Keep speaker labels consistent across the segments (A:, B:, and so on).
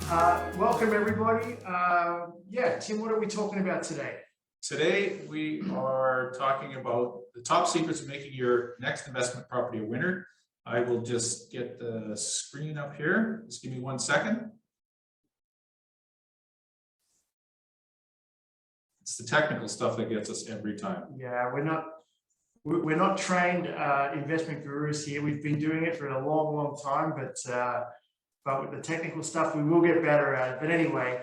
A: Welcome everybody. Tim, what are we talking about today?
B: Today, we are talking about the top secrets of making your next investment property a winner. I will just get the screen up here. Just give me 1 second. It's the technical stuff that gets us every time.
A: Yeah, we're not trained investment gurus here. We've been doing it for a long time, but with the technical stuff, we will get better at it. But anyway,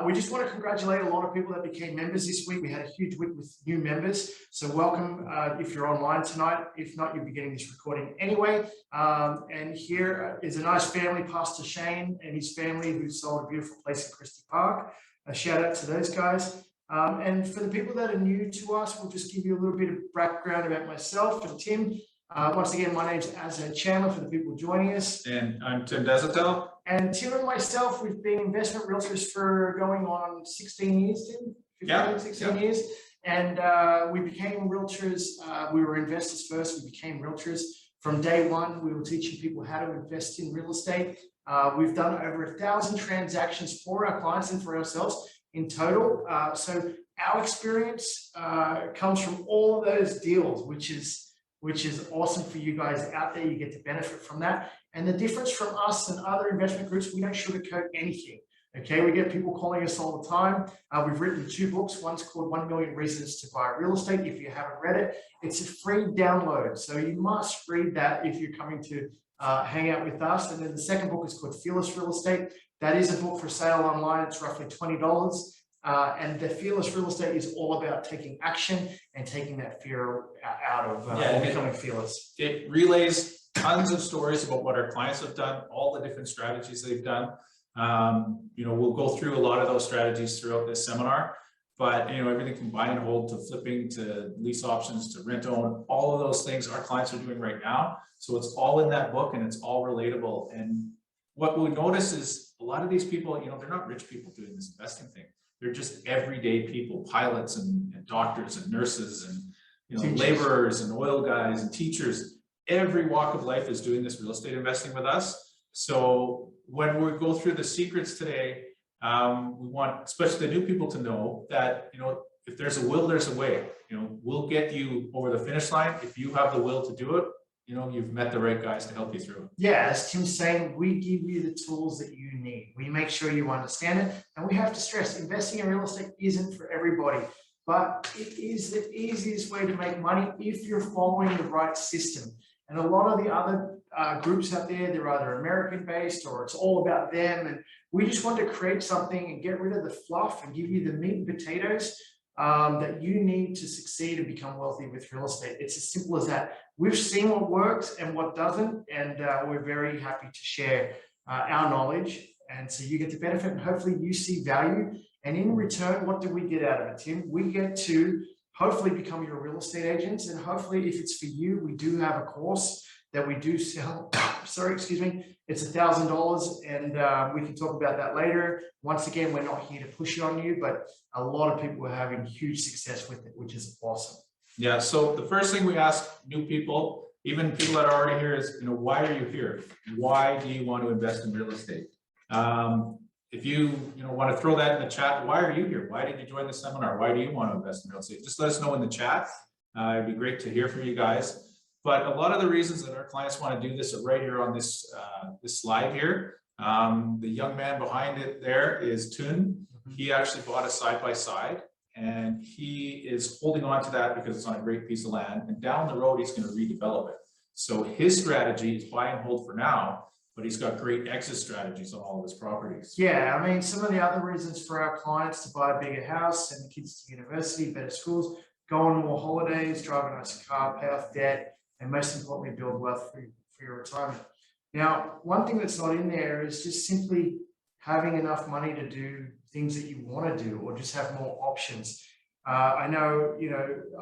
A: we just want to congratulate a lot of people that became members this week. We had a huge week with new members. So welcome if you're online tonight. If not, you'll be getting this recording anyway. And here is a nice family, Pastor Shane and his family, who sold a beautiful place in Christie Park. A shout out to those guys. And for the people that are new to us, we'll just give you a little bit of background about myself and Tim. Once again, my name's Azad Chandler for the people joining us.
B: And I'm Tim Desautels.
A: And Tim and myself, we've been investment realtors for going on 16 years, Tim? 16 years. And we became realtors. We were investors first. We became realtors. From day one, we were teaching people how to invest in real estate. We've done over 1,000 transactions for our clients and for ourselves in total. So our experience comes from all of those deals, which is awesome for you guys out there. You get to benefit from that. And the difference from us and other investment groups, we don't sugarcoat anything. Okay, we get people calling us all the time. We've written 2 books. One's called 1 Million Reasons to Buy Real Estate. If you haven't read it, it's a free download. So you must read that if you're coming to hang out with us. And then the second book is called Fearless Real Estate. That is a book for sale online. It's roughly $20. And the Fearless Real Estate is all about taking action and taking that fear out of becoming fearless.
B: It relays tons of stories about what our clients have done, all the different strategies they've done. We'll go through a lot of those strategies throughout this seminar, but everything from buy and hold to flipping to lease options to rent own, all of those things our clients are doing right now. So it's all in that book and it's all relatable. And what we notice is a lot of these people, they're not rich people doing this investing thing. They're just everyday people, pilots and doctors and nurses and laborers and oil guys and teachers. Every walk of life is doing this real estate investing with us. So when we go through the secrets today, we want especially the new people to know that if there's a will, there's a way. We'll get you over the finish line if you have the will to do it. You've met the right guys to help you through it.
A: Yeah, as Tim's saying, we give you the tools that you need. We make sure you understand it. And we have to stress, investing in real estate isn't for everybody, but it is the easiest way to make money if you're following the right system. And a lot of the other groups out there, they're either American-based or it's all about them. And we just want to create something and get rid of the fluff and give you the meat and potatoes that you need to succeed and become wealthy with real estate. It's as simple as that. We've seen what works and what doesn't, and we're very happy to share our knowledge. And so you get to benefit, and hopefully you see value. And in return, what do we get out of it, Tim? We get to hopefully become your real estate agents. And hopefully, if it's for you, we do have a course that we do sell. Sorry, excuse me. It's $1,000, and we can talk about that later. Once again, we're not here to push it on you, but a lot of people are having huge success with it, which is awesome.
B: Yeah. So the first thing we ask new people, even people that are already here, is why are you here? Why do you want to invest in real estate? If you want to throw that in the chat, why are you here? Why did you join the seminar? Why do you want to invest in real estate? Just let us know in the chat. It'd be great to hear from you guys. But a lot of the reasons that our clients want to do this are right here on this this slide here. The young man behind it there is Tun. He actually bought a side-by-side, and he is holding on to that because it's on a great piece of land. And down the road, he's going to redevelop it. So his strategy is buy and hold for now, but he's got great exit strategies on all of his properties.
A: Yeah, I mean, some of the other reasons for our clients to buy a bigger house, send the kids to university, better schools, go on more holidays, drive a nicer car, pay off debt, and most importantly, build wealth for your retirement. Now, one thing that's not in there is just simply having enough money to do things that you want to do, or just have more options. I know,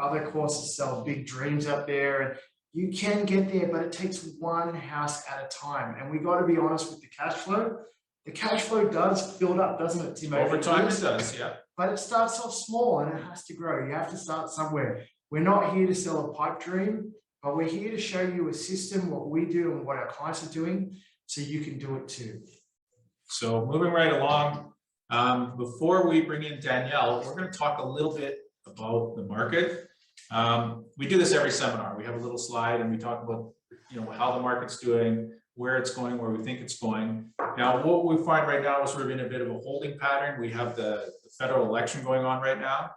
A: other courses sell big dreams up there, and you can get there, but it takes one house at a time. And we got to be honest with the cash flow. The cash flow does build up, doesn't it, Tim?
B: Over time it does, yeah.
A: But it starts off small and it has to grow. You have to start somewhere. We're not here to sell a pipe dream, but we're here to show you a system, what we do and what our clients are doing, so you can do it too.
B: So moving right along, before we bring in Danielle, we're going to talk a little bit about the market. We do this every seminar. We have a little slide and we talk about, how the market's doing, where it's going, where we think it's going. Now, what we find right now is we're in a bit of a holding pattern. We have the federal election going on right now.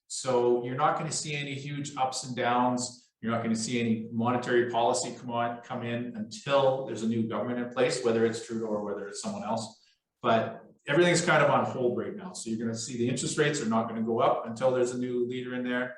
B: So you're not going to see any huge ups and downs. You're not going to see any monetary policy come in until there's a new government in place, whether it's Trudeau or whether it's someone else. But everything's kind of on hold right now. So you're going to see the interest rates are not going to go up until there's a new leader in there.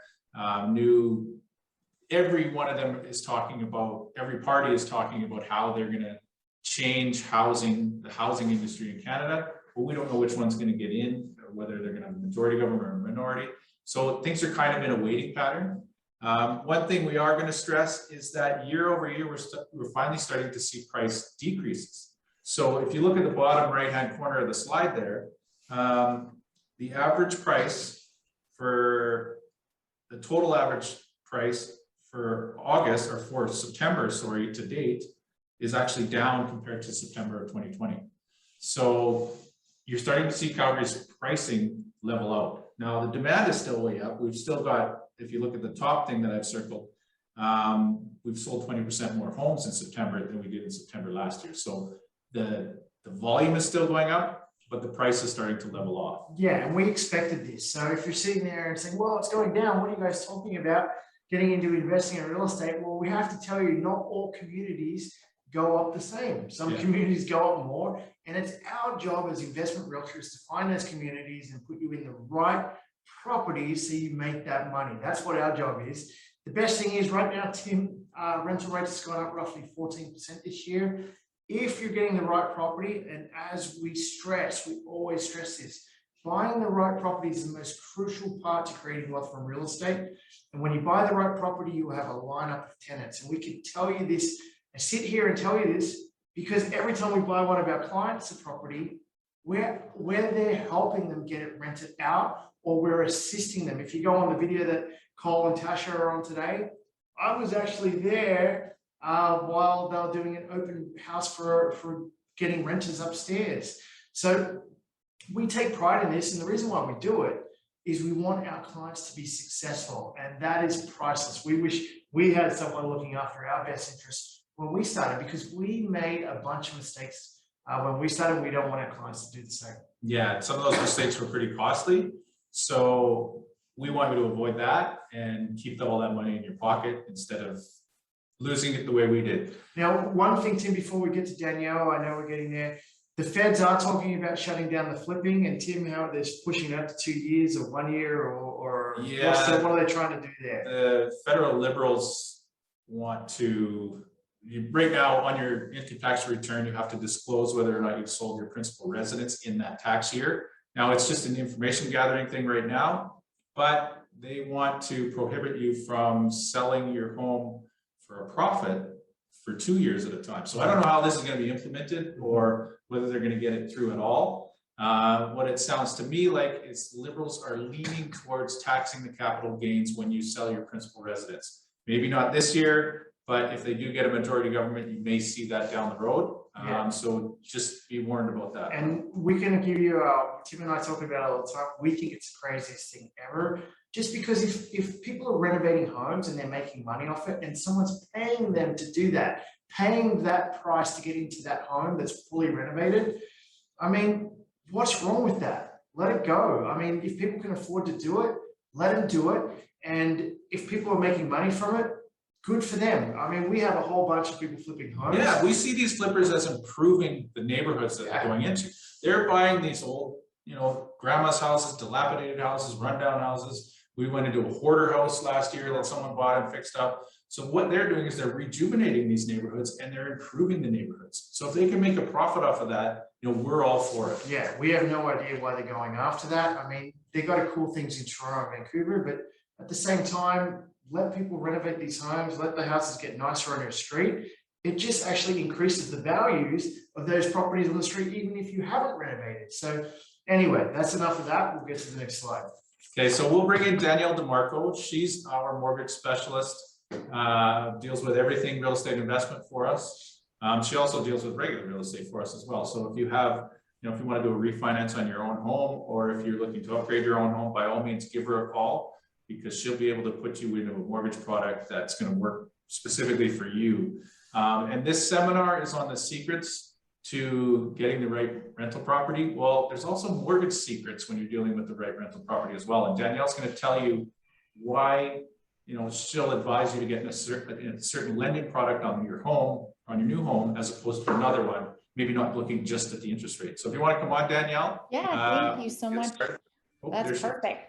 B: Every one of them is talking about, every party is talking about how they're going to change the housing industry in Canada, but we don't know which one's going to get in, or whether they're going to have a majority government or a minority. So things are kind of in a waiting pattern. One thing we are going to stress is that year over year, we're finally starting to see price decreases. So if you look at the bottom right-hand corner of the slide there, the average price for the total average price for August, or for September, sorry, to date, is actually down compared to September of 2020. So you're starting to see Calgary's pricing level out. Now the demand is still way up. We've still got, if you look at the top thing that I've circled, we've sold 20% more homes in September than we did in September last year. So the volume is still going up, but the price is starting to level off.
A: Yeah, and we expected this. So if you're sitting there and saying, well, it's going down, what are you guys talking about getting into investing in real estate? Well, we have to tell you, not all communities go up the same. Some communities go up more, and it's our job as investment realtors to find those communities and put you in the right properties so you make that money. That's what our job is. The best thing is right now, Tim, rental rates has gone up roughly 14% this year. If you're getting the right property, and as we always stress this, buying the right property is the most crucial part to creating wealth from real estate. And when you buy the right property, you will have a lineup of tenants. And we can tell you this, I sit here and tell you this, because every time we buy one of our clients a property, we're there helping them get it rented out, or we're assisting them. If you go on the video that Cole and Tasha are on today, I was actually there while they were doing an open house for getting renters upstairs. So we take pride in this, and the reason why we do it is we want our clients to be successful, and that is priceless. We wish we had someone looking after our best interests when we started, because we made a bunch of mistakes when we started. We don't want our clients to do the same. Yeah,
B: some of those mistakes were pretty costly. So we want you to avoid that and keep all that money in your pocket instead of losing it the way we did.
A: Now, one thing, Tim, before we get to Danielle, I know we're getting there. The feds are talking about shutting down the flipping, and Tim, how they're pushing out to 2 years or 1 year, or what are they trying to do there?
B: The federal liberals want to, right now on your income tax return, you have to disclose whether or not you've sold your principal residence in that tax year. Now it's just an information gathering thing right now, but they want to prohibit you from selling your home for a profit for 2 years at a time. So I don't know how this is going to be implemented, or whether they're going to get it through at all. What it sounds to me like is liberals are leaning towards taxing the capital gains when you sell your principal residence. Maybe not this year, but if they do get a majority government, you may see that down the road. So just be warned about that.
A: And we can give you, Tim and I talk about it all the time, we think it's the craziest thing ever. Just because if people are renovating homes and they're making money off it, and someone's paying them to do that, paying that price to get into that home that's fully renovated, I mean, what's wrong with that? Let it go. I mean, if people can afford to do it, let them do it. And if people are making money from it, good for them. I mean, we have a whole bunch of people flipping homes.
B: Yeah, we see these flippers as improving the neighborhoods that they're going into. They're buying these old, grandma's houses, dilapidated houses, rundown houses. We went into a hoarder house last year that someone bought and fixed up. So what they're doing is they're rejuvenating these neighborhoods and they're improving the neighborhoods. So if they can make a profit off of that, we're all for it.
A: Yeah, we have no idea why they're going after that. I mean, they got cool things in Toronto and Vancouver, but at the same time, let people renovate these homes, let the houses get nicer on your street. It just actually increases the values of those properties on the street, even if you haven't renovated. So anyway, that's enough of that. We'll get to the next slide.
B: Okay, so we'll bring in Danielle DeMarco. She's our mortgage specialist, deals with everything real estate investment for us. She also deals with regular real estate for us as well. So if you have if you want to do a refinance on your own home, or if you're looking to upgrade your own home, by all means, give her a call, because she'll be able to put you into a mortgage product that's going to work specifically for you. And this seminar is on the secrets to getting the right rental property. Well, there's also mortgage secrets when you're dealing with the right rental property as well. And Danielle's going to tell you why, she'll advise you to get a certain lending product on your home, on your new home, as opposed to another one, maybe not looking just at the interest rate. So if you want to come on, Danielle.
C: Yeah, thank you so much. That's perfect.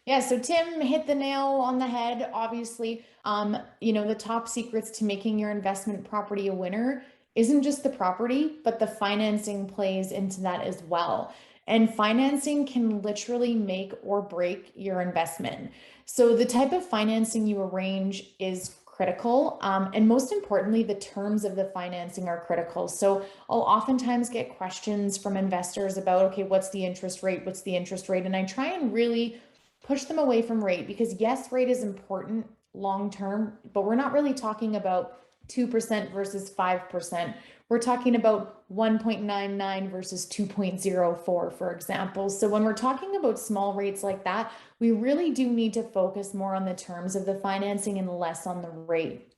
C: Yeah, so Tim hit the nail on the head. Obviously, the top secrets to making your investment property a winner isn't just the property, but the financing plays into that as well. And financing can literally make or break your investment. So the type of financing you arrange is critical. And most importantly, the terms of the financing are critical. So I'll oftentimes get questions from investors about, okay, what's the interest rate? What's the interest rate? And I try and really push them away from rate, because yes, rate is important long-term, but we're not really talking about 2% versus 5%. We're talking about 1.99 versus 2.04, for example. So when we're talking about small rates like that, we really do need to focus more on the terms of the financing and less on the rate.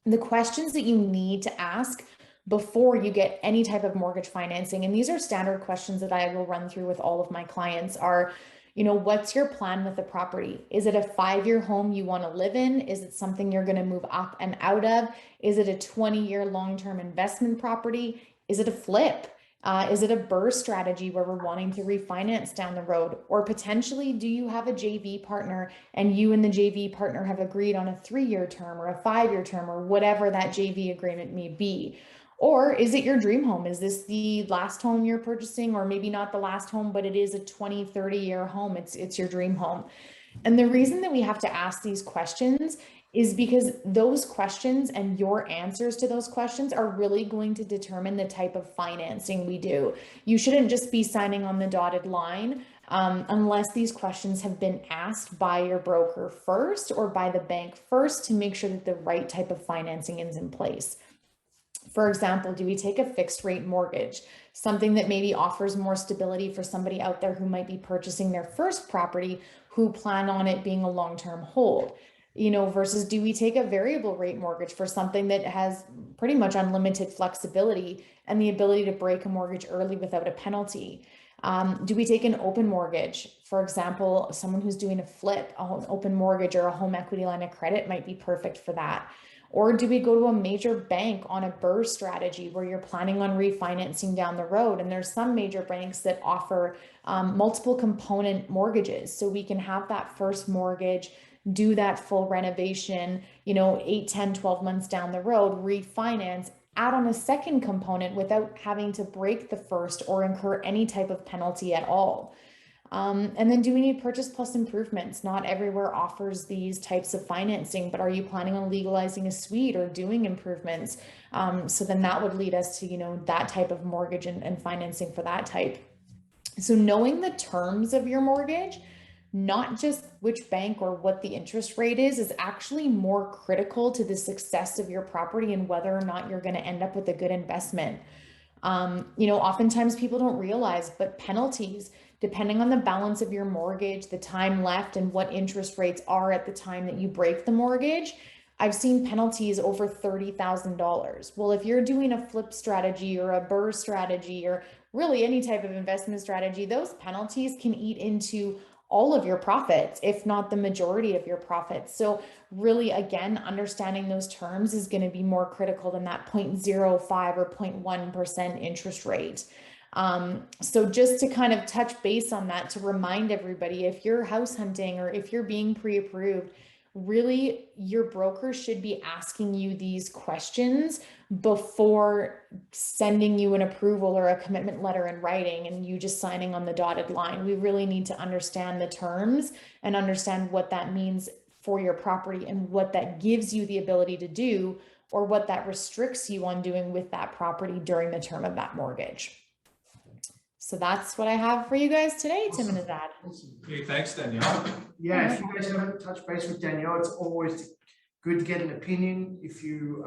C: The questions that you need to ask before you get any type of mortgage financing, and these are standard questions that I will run through with all of my clients, are, what's your plan with the property? Is it a 5-year home you want to live in? Is it something you're going to move up and out of? Is it a 20-year long-term investment property? Is it a flip? Is it a BRRRR strategy where we're wanting to refinance down the road? Or potentially, do you have a JV partner and you and the JV partner have agreed on a 3-year term or a 5-year term or whatever that JV agreement may be? Or is it your dream home? Is this the last home you're purchasing, or maybe not the last home, but it is a 20, 30-year home. It's your dream home. And the reason that we have to ask these questions is because those questions and your answers to those questions are really going to determine the type of financing we do. You shouldn't just be signing on the dotted line unless these questions have been asked by your broker first or by the bank first to make sure that the right type of financing is in place. For example, do we take a fixed rate mortgage, something that maybe offers more stability for somebody out there who might be purchasing their first property, who plan on it being a long-term hold, versus do we take a variable rate mortgage for something that has pretty much unlimited flexibility and the ability to break a mortgage early without a penalty? Do we take an open mortgage? For example, someone who's doing a flip, an open mortgage or a home equity line of credit might be perfect for that. Or do we go to a major bank on a BRRRR strategy where you're planning on refinancing down the road? And there's some major banks that offer multiple component mortgages. So we can have that first mortgage, do that full renovation, 8, 10, 12 months down the road, refinance, add on a second component without having to break the first or incur any type of penalty at all. And then do we need purchase plus improvements? Not everywhere offers these types of financing, but are you planning on legalizing a suite or doing improvements? So then that would lead us to, that type of mortgage and financing for that type. So knowing the terms of your mortgage, not just which bank or what the interest rate is actually more critical to the success of your property and whether or not you're going to end up with a good investment. Oftentimes people don't realize, but penalties, depending on the balance of your mortgage, the time left, and what interest rates are at the time that you break the mortgage, I've seen penalties over $30,000. Well, if you're doing a flip strategy or a BRRRR strategy or really any type of investment strategy, those penalties can eat into all of your profits, if not the majority of your profits. So really, again, understanding those terms is going to be more critical than that 0.05 or 0.1% interest rate. So just to kind of touch base on that, to remind everybody, if you're house hunting or if you're being pre-approved, really your broker should be asking you these questions before sending you an approval or a commitment letter in writing and you just signing on the dotted line. We really need to understand the terms and understand what that means for your property and what that gives you the ability to do or what that restricts you on doing with that property during the term of that mortgage. So that's what I have for you guys today, Tim and Azad.
B: Okay, thanks, Danielle.
A: Yeah, if you guys haven't touched base with Danielle, it's always good to get an opinion. If you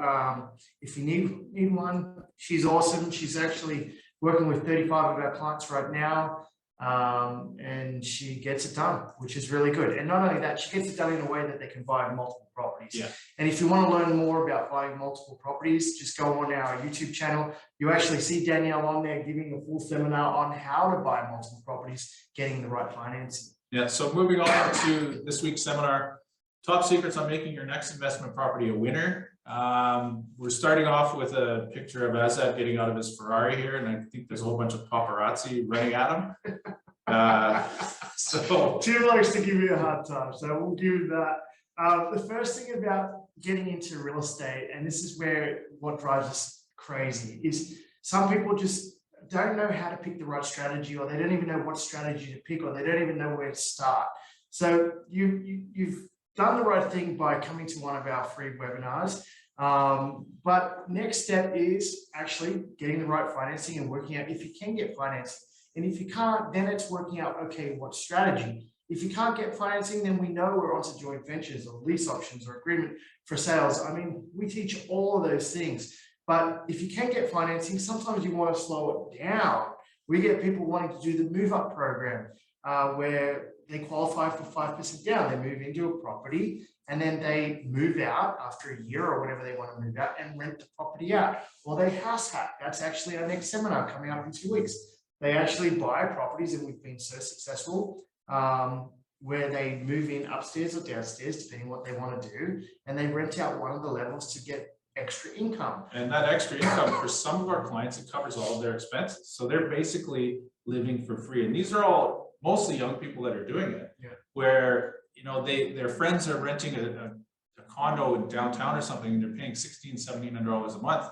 A: need one, she's awesome. She's actually working with 35 of our clients right now. And she gets it done, which is really good. And not only that, she gets it done in a way that they can buy multiple properties.
B: Yeah.
A: And if you want to learn more about buying multiple properties, just go on our YouTube channel. You actually see Danielle on there giving a full seminar on how to buy multiple properties, getting the right financing.
B: Yeah, so moving on to this week's seminar, top secrets on making your next investment property a winner. We're starting off with a picture of Azad getting out of his Ferrari here, and I think there's a whole bunch of paparazzi running at him. So
A: Tim likes to give you a hard time, so we'll give you that. The first thing about getting into real estate, and this is where what drives us crazy, is some people just don't know how to pick the right strategy, or they don't even know what strategy to pick, or they don't even know where to start. So you've done the right thing by coming to one of our free webinars. But next step is actually getting the right financing and working out if you can get financing. And if you can't, then it's working out, okay, what strategy? If you can't get financing, then we know we're onto joint ventures or lease options or agreement for sales. I mean, we teach all of those things. But if you can get financing, sometimes you want to slow it down. We get people wanting to do the move up program where they qualify for 5% down. They move into a property and then they move out after a year or whatever they want to move out and rent the property out. Or they house hack. That's actually our next seminar coming up in 2 weeks. They actually buy properties, and we've been so successful where they move in upstairs or downstairs, depending what they want to do, and they rent out one of the levels to get extra income.
B: And that extra income for some of our clients, it covers all of their expenses. So they're basically living for free. And these are all mostly young people that are doing it, where, you know, their friends are renting a condo in downtown or something, and they're paying $1,600, $1,700 a month.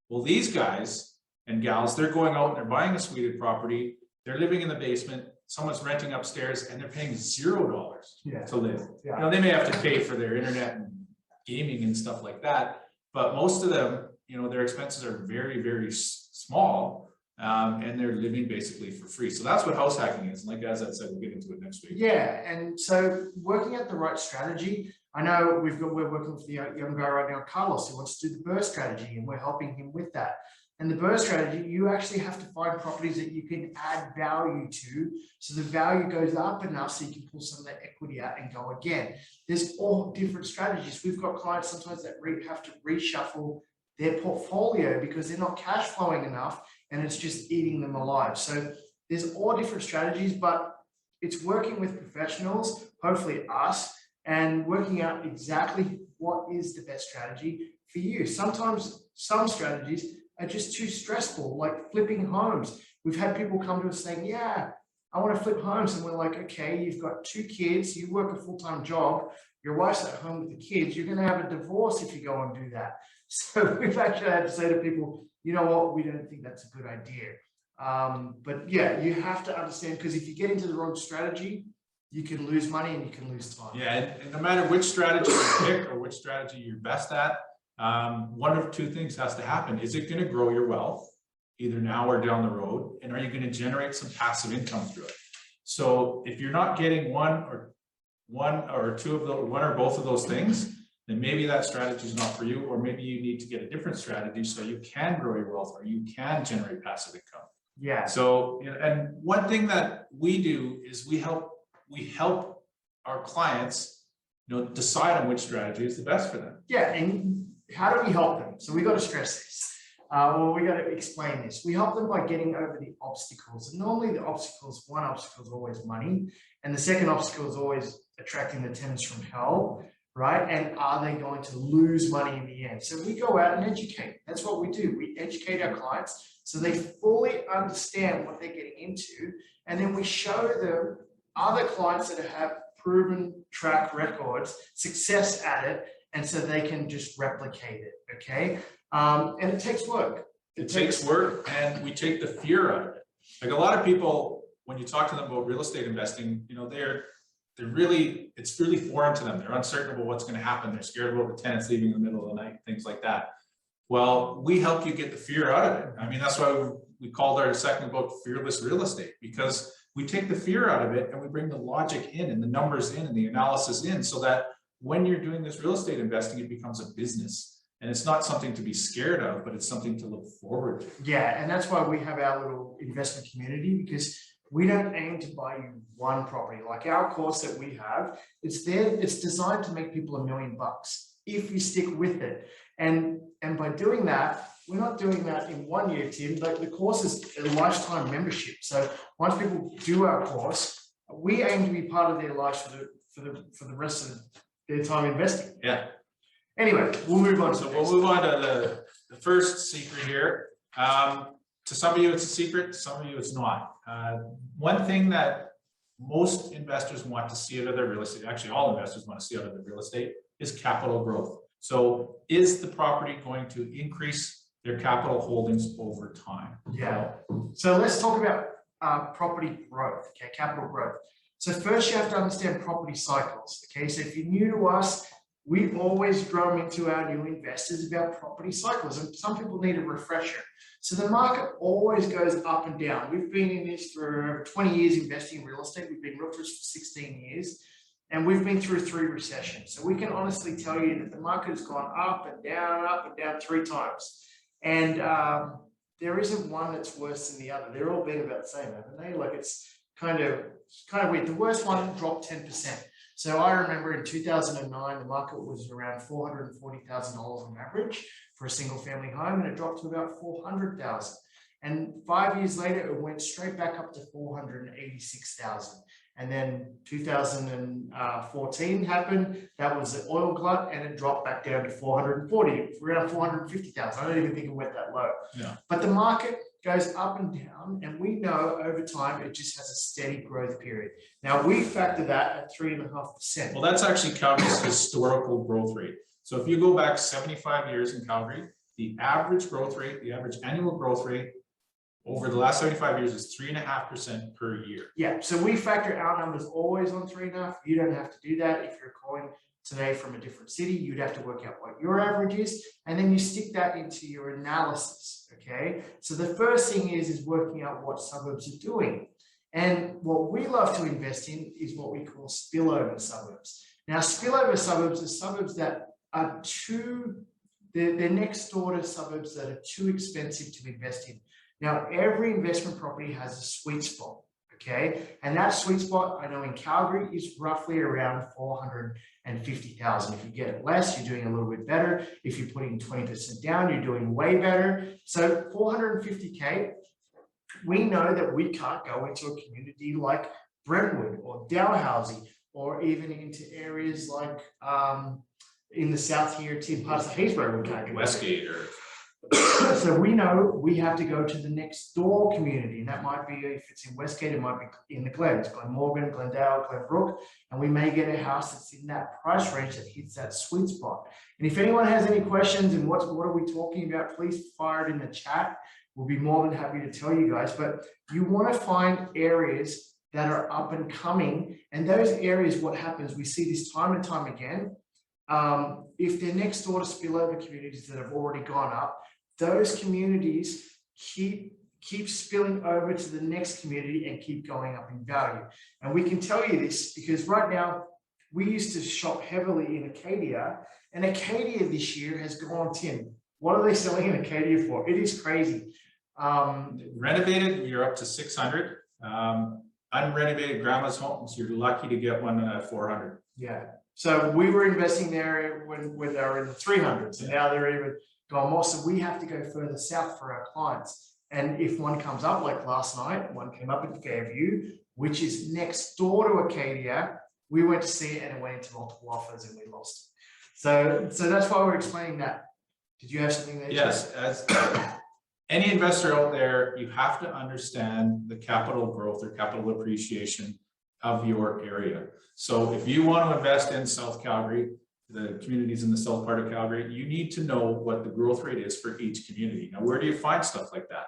B: Well, these guys and gals, they're going out and they're buying a suited property. They're living in the basement. Someone's renting upstairs, and they're paying $0 to live. You know, they may have to pay for their internet and gaming and stuff like that, but most of them, you know, their expenses are very, very small, and they're living basically for free. So that's what house hacking is. And like Azad said, we'll get into it next week.
A: Yeah, and so working out the right strategy. I know we're working with the young guy right now, Carlos, who wants to do the BRRRR strategy, and we're helping him with that. And the BRRRR strategy, you actually have to find properties that you can add value to, so the value goes up enough so you can pull some of that equity out and go again. There's all different strategies. We've got clients sometimes that have to reshuffle their portfolio because they're not cash flowing enough, and it's just eating them alive. So there's all different strategies, but it's working with professionals, hopefully us, and working out exactly what is the best strategy for you. Sometimes some strategies are just too stressful, like flipping homes. We've had people come to us saying, yeah, I want to flip homes. And we're like, okay, you've got 2 kids, you work a full-time job, your wife's at home with the kids, you're going to have a divorce if you go and do that. So we've actually had to say to people, you know what, we don't think that's a good idea. But yeah, you have to understand, because if you get into the wrong strategy, you can lose money and you can lose time.
B: Yeah, and no matter which strategy you pick or which strategy you're best at, one of 2 things has to happen. Is it going to grow your wealth, either now or down the road? And are you going to generate some passive income through it? So if you're not getting one or both of those things, then maybe that strategy is not for you, or maybe you need to get a different strategy so you can grow your wealth or you can generate passive income.
A: Yeah.
B: So, and one thing that we do is we help our clients, you know, decide on which strategy is the best for them.
A: Yeah, and how do we help them? So we got to stress this. Well, we got to explain this. We help them by getting over the obstacles. And normally the obstacles, one obstacle is always money, and the second obstacle is always attracting the tenants from hell, right? And are they going to lose money in the end? So we go out and educate. That's what we do. We educate our clients so they fully understand what they're getting into, and then we show them other clients that have proven track records, success at it, and so they can just replicate it, okay? And it takes work.
B: It takes work, and we take the fear out of it. Like a lot of people, when you talk to them about real estate investing, you know, it's really foreign to them. They're uncertain about what's going to happen. They're scared about the tenants leaving in the middle of the night, things like that. Well, we help you get the fear out of it. I mean, that's why we called our second book Fearless Real Estate, because we take the fear out of it and we bring the logic in and the numbers in and the analysis in, so that when you're doing this real estate investing, it becomes a business. And it's not something to be scared of, but it's something to look forward to.
A: Yeah, and that's why we have our little investment community, because we don't aim to buy you one property. Like our course that we have, it's designed to make people $1 million if you stick with it. And by doing that, we're not doing that in 1 year, Tim. Like the course is a lifetime membership. So once people do our course, we aim to be part of their lives for the rest of their time investing.
B: Yeah.
A: Anyway, we'll move on.
B: So we'll move on to the first secret here. To some of you, it's a secret. To some of you, it's not. One thing that most investors want to see out of their real estate, actually all investors want to see out of their real estate, is capital growth. So is the property going to increase their capital holdings over time?
A: Yeah. So let's talk about property growth, okay, capital growth. So first you have to understand property cycles, okay? So if you're new to us, we always drum into our new investors about property cycles, and some people need a refresher. So the market always goes up and down. We've been in this for over 20 years investing in real estate. We've been realtors for 16 years, and we've been through 3 recessions. So we can honestly tell you that the market has gone up and down 3 times. And there isn't one that's worse than the other. They're all been about the same, haven't they? Like it's kind of weird. The worst one dropped 10%. So I remember in 2009, the market was around $440,000 on average for a single family home, and it dropped to about $400,000. And 5 years later, it went straight back up to $486,000. And then 2014 happened. That was the oil glut, and it dropped back down to 440, around 450,000. I don't even think it went that low.
B: Yeah.
A: But the market goes up and down, and we know over time it just has a steady growth period. Now we factor that at 3.5%.
B: Well, that's actually Calgary's historical growth rate. So if you go back 75 years in Calgary, the average growth rate, the average annual growth rate over the last 75 years is 3.5% per year.
A: Yeah, so we factor our numbers always on 3.5. You don't have to do that. If you're calling today from a different city, you'd have to work out what your average is, and then you stick that into your analysis, okay? So the first thing is working out what suburbs are doing. And what we love to invest in is what we call spillover suburbs. Now, spillover suburbs are suburbs that are they're next door to suburbs that are too expensive to invest in. Now, every investment property has a sweet spot, okay? And that sweet spot, I know in Calgary, is roughly around 450,000. If you get it less, you're doing a little bit better. If you're putting 20% down, you're doing way better. So 450K, we know that we can't go into a community like Brentwood or Dalhousie, or even into areas like in the south here, parts of Haysborough, we can't go.
B: Westgate or...
A: So we know we have to go to the next door community, and that might be, if it's in Westgate, it might be in the Glens, Glenmorgan, Glendale, Glenbrook, and we may get a house that's in that price range that hits that sweet spot. And if anyone has any questions and what are we talking about, please fire it in the chat. We'll be more than happy to tell you guys. But you want to find areas that are up and coming, and those areas, what happens, we see this time and time again. If they're next door to spillover communities that have already gone up, those communities keep spilling over to the next community and keep going up in value. And we can tell you this because right now we used to shop heavily in Acadia, and Acadia this year has gone, Tim, what are they selling in Acadia for? It is crazy.
B: Renovated, you're up to 600. Unrenovated grandma's homes, you're lucky to get one at 400.
A: Yeah. So we were investing there when they were in the 300s, and now they're even gone more. So we have to go further south for our clients. And if one comes up, like last night, one came up in Fairview, which is next door to Acadia, we went to see it and it went into multiple offers and we lost it. So that's why we're explaining that. Did you have something there?
B: Yes, as any investor out there, you have to understand the capital growth or capital appreciation of your area. So if you want to invest in South Calgary, the communities in the south part of Calgary, you need to know what the growth rate is for each community. Now, where do you find stuff like that?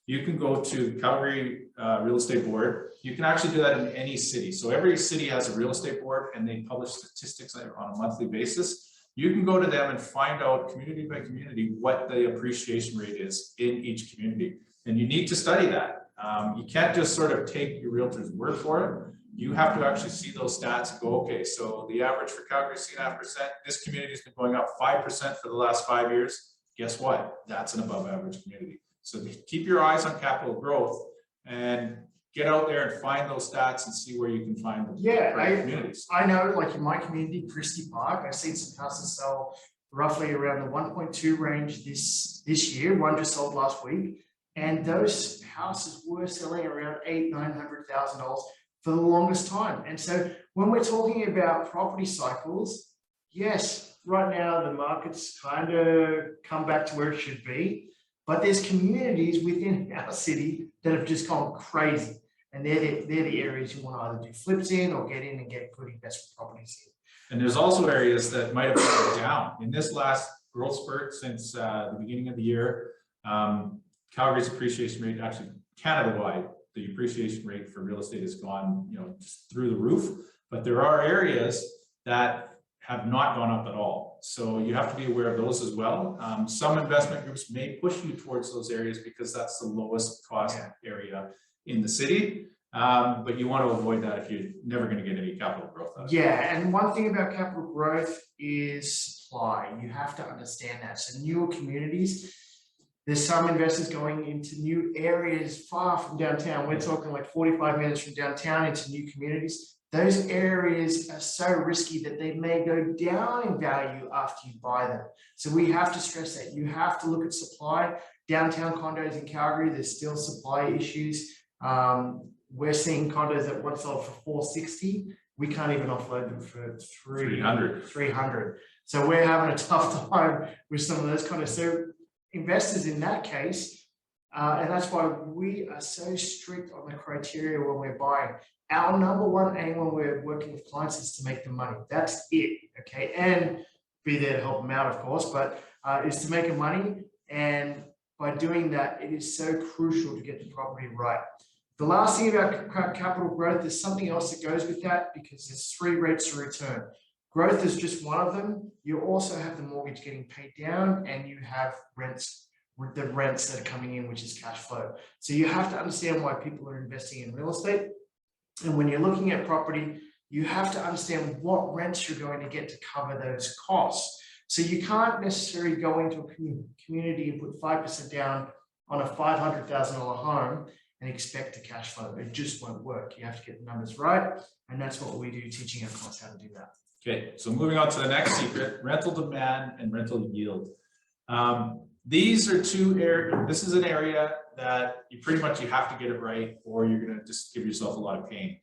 B: You can go to Calgary Real Estate Board. You can actually do that in any city. So every city has a real estate board and they publish statistics on a monthly basis. You can go to them and find out community by community what the appreciation rate is in each community. And you need to study that. You can't just sort of take your realtor's word for it. you have to actually see those stats and go, okay, so the average for Calgary is 3.5%. This community has been going up 5% for the last 5 years. Guess what? That's an above average community. So keep your eyes on capital growth and get out there and find those stats and see where you can find them. Communities.
A: I know, like in my community, Christie Park, I've seen some houses sell roughly around the 1.2 range this year. One just sold last week, and those houses were selling around $800,000-900,000 for the longest time. And so when we're talking about property cycles, yes, right now the market's kind of come back to where it should be, but there's communities within our city that have just gone crazy. And they're the areas you want to either do flips in or get in and get good investment properties in. And
B: there's also areas that might have gone down. In this last growth spurt since the beginning of the year, Calgary's appreciation rate, actually Canada-wide, the appreciation rate for real estate has gone, just through the roof. But there are areas that have not gone up at all. So you have to be aware of those as well. Some investment groups may push you towards those areas because that's the lowest cost area in the city. But you want to avoid that if you're never going to get any capital growth out of it.
A: Yeah, and one thing about capital growth is supply. You have to understand that. So newer communities, there's some investors going into new areas far from downtown. We're talking like 45 minutes from downtown into new communities. Those areas are so risky that they may go down in value after you buy them. So we have to stress that. You have to look at supply. Downtown condos in Calgary, there's still supply issues. We're seeing condos that once sold for $460. We can't even offload them for $300. So we're having a tough time with some of those condos. So investors in that case, and that's why we are so strict on the criteria when we're buying. Our number one aim when we're working with clients is to make them money. That's it, okay? And be there to help them out, of course, but is to make them money. And by doing that, it is so crucial to get the property right. The last thing about capital growth, there's something else that goes with that because there's 3 rates of return. Growth is just one of them. You also have the mortgage getting paid down and you have the rents that are coming in, which is cash flow. So you have to understand why people are investing in real estate. And when you're looking at property, you have to understand what rents you're going to get to cover those costs. So you can't necessarily go into a community and put 5% down on a $500,000 home and expect to cash flow. It just won't work. You have to get the numbers right. And that's what we do, teaching our clients how to do that.
B: Okay, so moving on to the next secret, rental demand and rental yield. These are two areas. This is an area that you have to get it right, or you're going to just give yourself a lot of pain.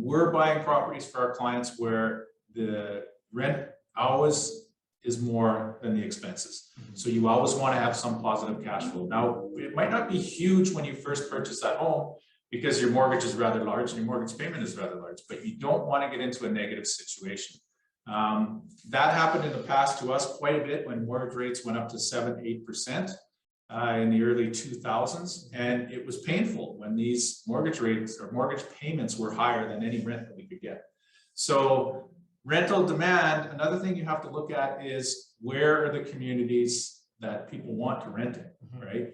B: We're buying properties for our clients where the rent always is more than the expenses. So you always want to have some positive cash flow. Now, it might not be huge when you first purchase that home because your mortgage is rather large and your mortgage payment is rather large, but you don't want to get into a negative situation. That happened in the past to us quite a bit when mortgage rates went up to 7-8% in the early 2000s, and it was painful when these mortgage rates or mortgage payments were higher than any rent that we could get. So rental demand, another thing you have to look at is where are the communities that people want to rent in, right?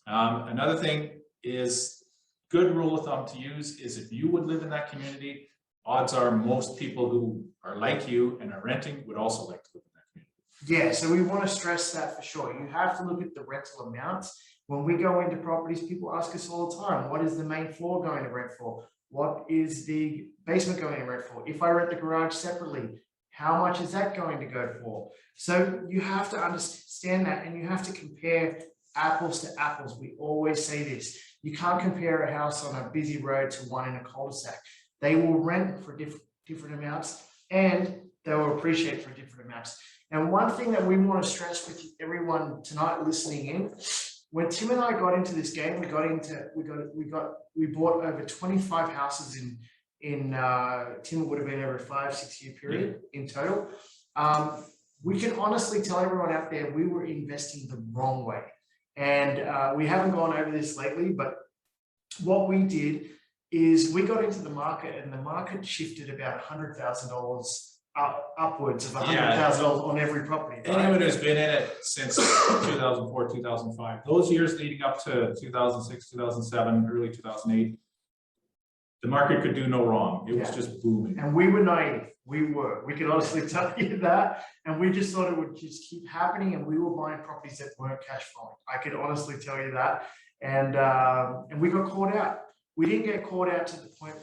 B: Another thing is, good rule of thumb to use is if you would live in that community, odds are most people who are like you and are renting would also like to live in that community.
A: Yeah, so we want to stress that for sure. You have to look at the rental amounts. When we go into properties, people ask us all the time, what is the main floor going to rent for? What is the basement going to rent for? If I rent the garage separately, how much is that going to go for? So you have to understand that, and you have to compare apples to apples. We always say this. You can't compare a house on a busy road to one in a cul-de-sac. They will rent for different amounts, and they will appreciate for different amounts. And one thing that we want to stress with everyone tonight listening in, when Tim and I got into this game, we bought over 25 houses in Tim would have been over a 5-6 year period in total. We can honestly tell everyone out there we were investing the wrong way. And we haven't gone over this lately, but what we did is we got into the market, and the market shifted about $100,000 upwards of $100,000 on every property. Right?
B: Anyone who's been in it since 2004, 2005, those years leading up to 2006, 2007, early 2008, the market could do no wrong. It was
A: Yeah.
B: just booming.
A: And we were naive. We could honestly tell you that. And we just thought it would just keep happening. And we were buying properties that weren't cash flowing. I could honestly tell you that. And we got caught out. We didn't get caught out to the point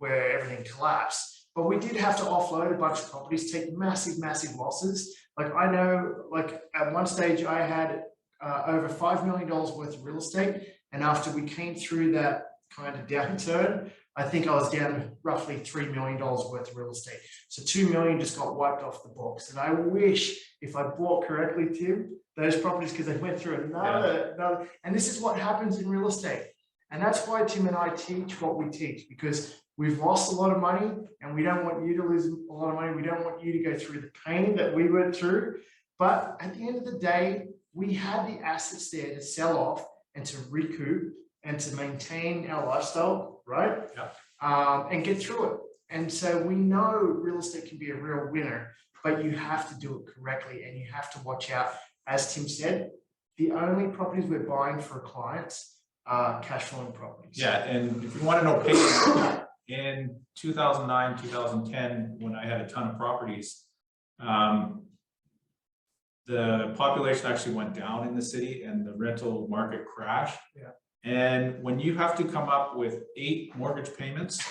A: where everything collapsed, but we did have to offload a bunch of properties, take massive losses. Like I know, like at one stage I had over $5 million worth of real estate. And after we came through that kind of downturn, I think I was down roughly $3 million worth of real estate. So 2 million just got wiped off the books. And I wish if I bought correctly, Tim, those properties, because they went through another, and this is what happens in real estate. And that's why Tim and I teach what we teach, because we've lost a lot of money and we don't want you to lose a lot of money. We don't want you to go through the pain that we went through. But at the end of the day, we had the assets there to sell off and to recoup and to maintain our lifestyle, right?
B: Yeah.
A: And get through it. And so we know real estate can be a real winner, but you have to do it correctly and you have to watch out. As Tim said, the only properties we're buying for clients are cash flowing properties.
B: Yeah, and if you want to know patience, in 2009, 2010, when I had a ton of properties, the population actually went down in the city and the rental market crashed.
A: Yeah.
B: And when you have to come up with 8 mortgage payments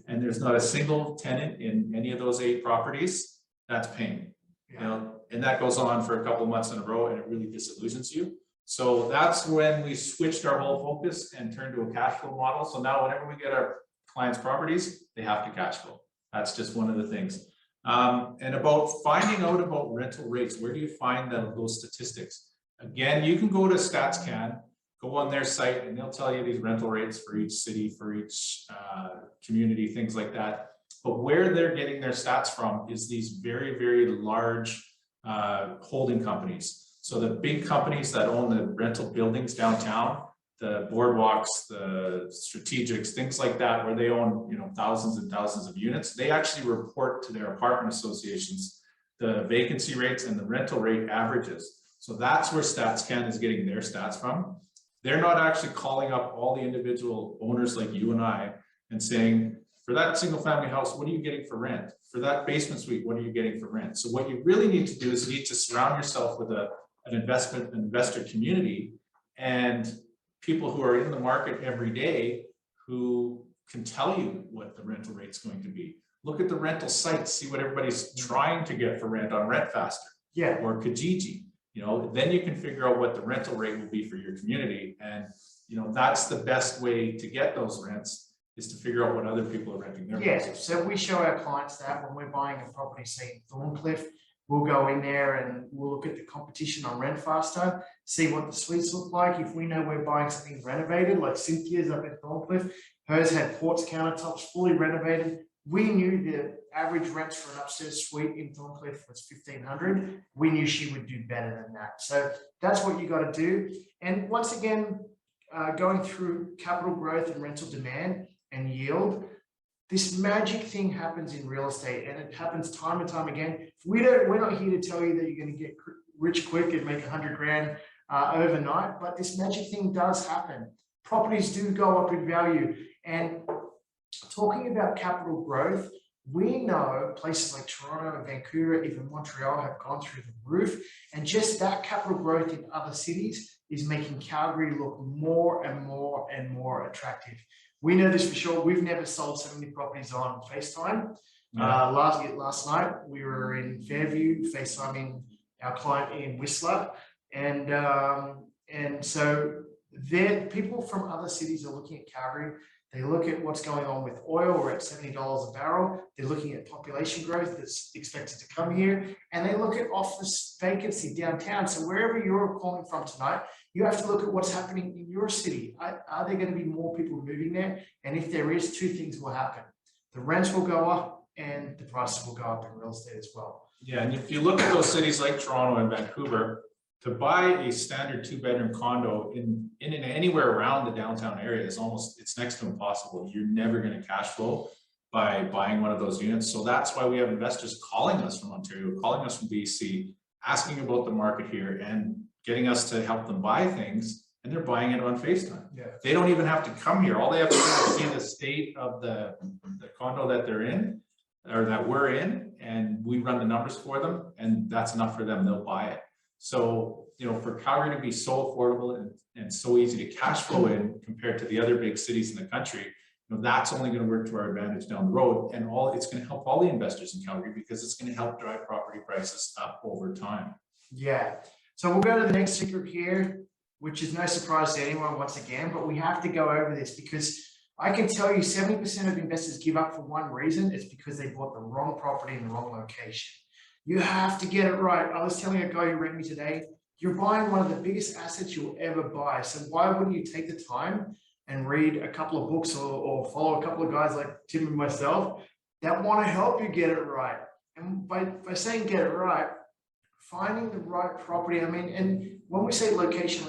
B: and there's not a single tenant in any of those 8 properties, that's pain.
A: Yeah.
B: You know, and that goes on for a couple of months in a row and it really disillusions you. So that's when we switched our whole focus and turned to a cash flow model. So now whenever we get our clients' properties, they have to cash flow. That's just one of the things. And about finding out about rental rates, where do you find those statistics? Again, you can go to StatsCan, go on their site, and they'll tell you these rental rates for each city, for each community, things like that. But where they're getting their stats from is these very large holding companies. So the big companies that own the rental buildings downtown, the boardwalks, the strategics, things like that, where they own, you know, thousands and thousands of units, they actually report to their apartment associations the vacancy rates and the rental rate averages. So that's where StatsCan is getting their stats from. They're not actually calling up all the individual owners like you and I and saying, for that single family house, what are you getting for rent? For that basement suite, what are you getting for rent? So what you really need to do is you need to surround yourself with an investor community and people who are in the market every day who can tell you what the rental rate's going to be. Look at the rental sites, see what everybody's trying to get for rent on RentFaster,
A: Yeah.
B: or Kijiji. You know, then you can figure out what the rental rate will be for your community. And, you know, that's the best way to get those rents, is to figure out what other people are renting their places.
A: So we show our clients that when we're buying a property, say in Thorncliffe, we'll go in there and we'll look at the competition on RentFaster, see what the suites look like. If we know we're buying something renovated, like Cynthia's up in Thorncliffe, hers had quartz countertops, fully renovated. We knew the average rents for an upstairs suite in Thorncliffe was $1,500. We knew she would do better than that. So that's what you got to do. And once again, going through capital growth and rental demand and yield, this magic thing happens in real estate, and it happens time and time again. We're not here to tell you that you're going to get rich quick and make 100 grand overnight, but this magic thing does happen. Properties do go up in value. And talking about capital growth, we know places like Toronto and Vancouver, even Montreal, have gone through the roof. And just that capital growth in other cities is making Calgary look more and more attractive. We know this for sure. We've never sold so many properties on FaceTime.
B: Yeah.
A: Last night, we were in Fairview, FaceTiming our client in Whistler. And so people from other cities are looking at Calgary. They look at what's going on with oil. We're at $70 a barrel. They're looking at population growth that's expected to come here. And they look at office vacancy downtown. So wherever you're calling from tonight, you have to look at what's happening in your city. Are there going to be more people moving there? And if there is, 2 things will happen. The rents will go up and the prices will go up in real estate as well.
B: Yeah, and if you look at those cities like Toronto and Vancouver, to buy a standard 2-bedroom condo in anywhere around the downtown area is it's next to impossible. You're never going to cash flow by buying one of those units. So that's why we have investors calling us from Ontario, calling us from BC, asking about the market here and getting us to help them buy things and they're buying it on FaceTime.
A: Yeah.
B: They don't even have to come here. All they have to do is see the state of the condo that they're in, or that we're in, and we run the numbers for them, and that's enough for them. They'll buy it. So, you know, for Calgary to be so affordable and so easy to cash flow in compared to the other big cities in the country, you know, that's only going to work to our advantage down the road, and it's going to help all the investors in Calgary, because it's going to help drive property prices up over time.
A: Yeah. So we'll go to the next secret here, which is no surprise to anyone once again, but we have to go over this because I can tell you 70% of investors give up for one reason. It's because they bought the wrong property in the wrong location. You have to get it right. I was telling a guy who rang me today, you're buying one of the biggest assets you'll ever buy. So why wouldn't you take the time and read a couple of books or follow a couple of guys like Tim and myself that want to help you get it right? And by saying get it right, finding the right property. I mean, and when we say location,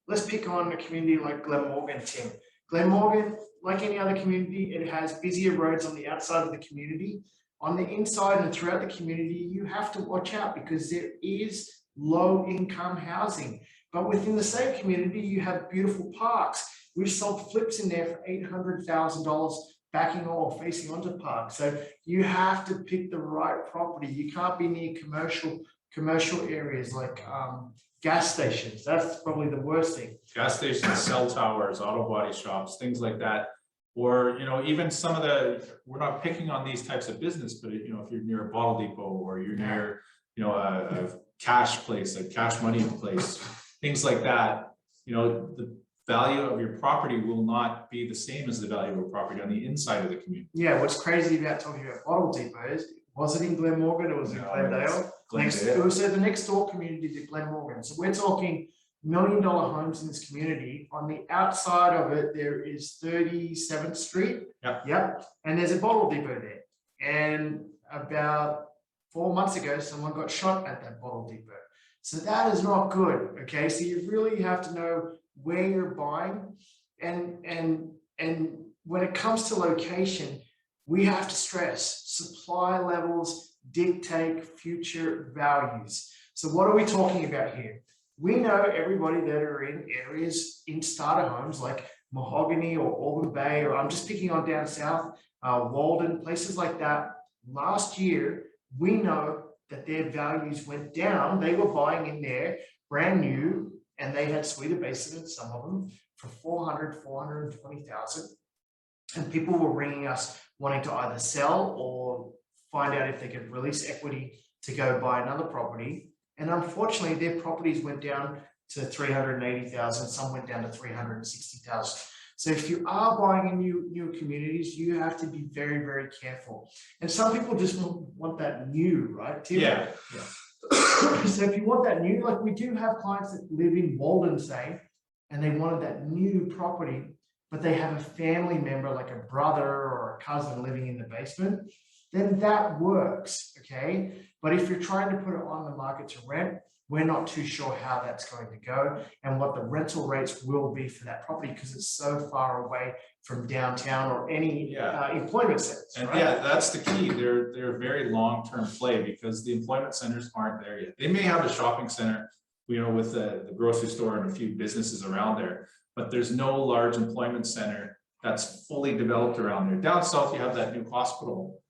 A: let's pick on a community like Glenmorgan, Tim. Glenmorgan, like any other community, it has busier roads on the outside of the community. On the inside and throughout the community, you have to watch out because there is low income housing. But within the same community, you have beautiful parks. We've sold flips in there for $800,000 backing or facing onto parks. So you have to pick the right property. You can't be near commercial areas like gas stations. That's probably the worst thing.
B: Gas stations, cell towers, auto body shops, things like that. Or, you know, even some of we're not picking on these types of business, but you know, if you're near a bottle depot or you're near, you know, a cash place, a cash money place, things like that, you know, the value of your property will not be the same as the value of a property on the inside of the community.
A: Yeah, what's crazy about talking about bottle depots, was it in Glenmorgan or was it Glendale? It was the next door community to Glenmorgan. So we're talking $1 million homes in this community. On the outside of it, there is 37th Street. Yep. And there's a bottle depot there. And about 4 months ago, someone got shot at that bottle depot. So that is not good. Okay. So you really have to know where you're buying. And when it comes to location, we have to stress supply levels dictate future values. So what are we talking about here? We know everybody that are in areas in starter homes like Mahogany or Auburn Bay, or I'm just picking on down south, Walden, places like that. Last year, we know that their values went down. They were buying in there brand new, and they had suite basements, some of them, for $420,000. And people were ringing us wanting to either sell or find out if they could release equity to go buy another property. And unfortunately, their properties went down to $380,000. Some went down to $360,000. So if you are buying in new communities, you have to be very, very careful. And some people just want that new, right, Tim?
B: Yeah.
A: So if you want that new, like we do have clients that live in Walden, say, and they wanted that new property, but they have a family member like a brother or a cousin living in the basement, then that works, okay? But if you're trying to put it on the market to rent, we're not too sure how that's going to go and what the rental rates will be for that property because it's so far away from downtown or any employment centers.
B: And
A: right?
B: yeah, that's the key. They're a very long-term play because the employment centers aren't there yet. They may have a shopping center, you know, with the grocery store and a few businesses around there, but there's no large employment center that's fully developed around there. Down south, you have that new hospital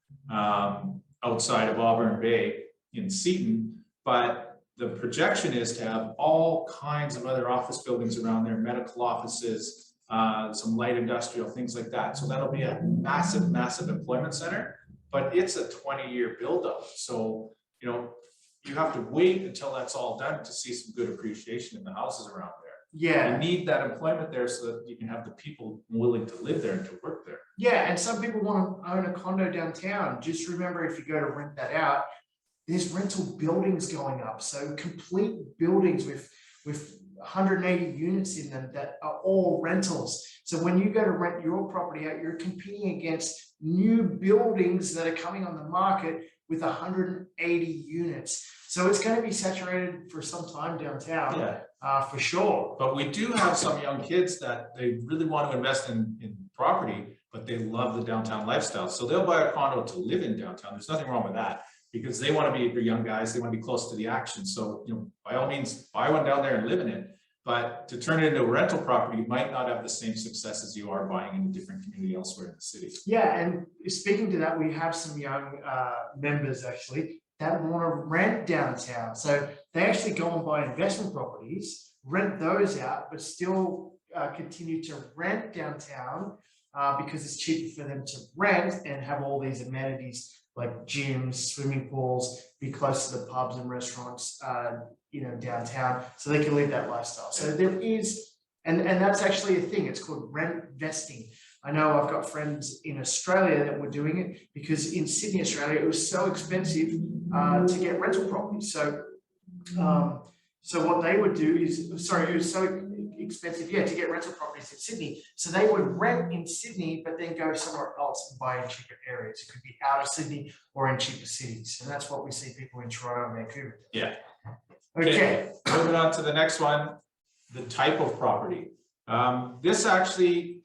B: outside of Auburn Bay in Seton, but the projection is to have all kinds of other office buildings around there, medical offices, some light industrial, things like that. So that'll be a massive, massive employment center, but it's a 20-year build-up. So, you know, you have to wait until that's all done to see some good appreciation in the houses around there.
A: Yeah.
B: You need that employment there so that you can have the people willing to live there and to work there.
A: Yeah, and some people want to own a condo downtown. Just remember, if you go to rent that out, there's rental buildings going up. So complete buildings with 180 units in them that are all rentals. So when you go to rent your property out, you're competing against new buildings that are coming on the market with 180 units. So it's going to be saturated for some time downtown, for sure.
B: But we do have some young kids that they really want to invest in property, but they love the downtown lifestyle. So they'll buy a condo to live in downtown. There's nothing wrong with that because they want to be, they're young guys, they want to be close to the action. So, you know, by all means, buy one down there and live in it. but to turn it into a rental property, you might not have the same success as you are buying in a different community elsewhere in the city.
A: Yeah, and speaking to that, we have some young members actually that want to rent downtown. So they actually go and buy investment properties, rent those out, but still continue to rent downtown because it's cheaper for them to rent and have all these amenities like gyms, swimming pools, be close to the pubs and restaurants, downtown, so they can live that lifestyle. So there is, and that's actually a thing. It's called rent vesting. I know I've got friends in Australia that were doing it because in Sydney, Australia, it was so expensive to get rental properties. So what they would do is, it was so expensive, to get rental properties in Sydney. So they would rent in Sydney, but then go somewhere else and buy in cheaper areas. It could be out of Sydney or in cheaper cities. And that's what we see people in Toronto and Vancouver.
B: Yeah.
A: Okay.
B: Moving on to the next one, the type of property. This actually,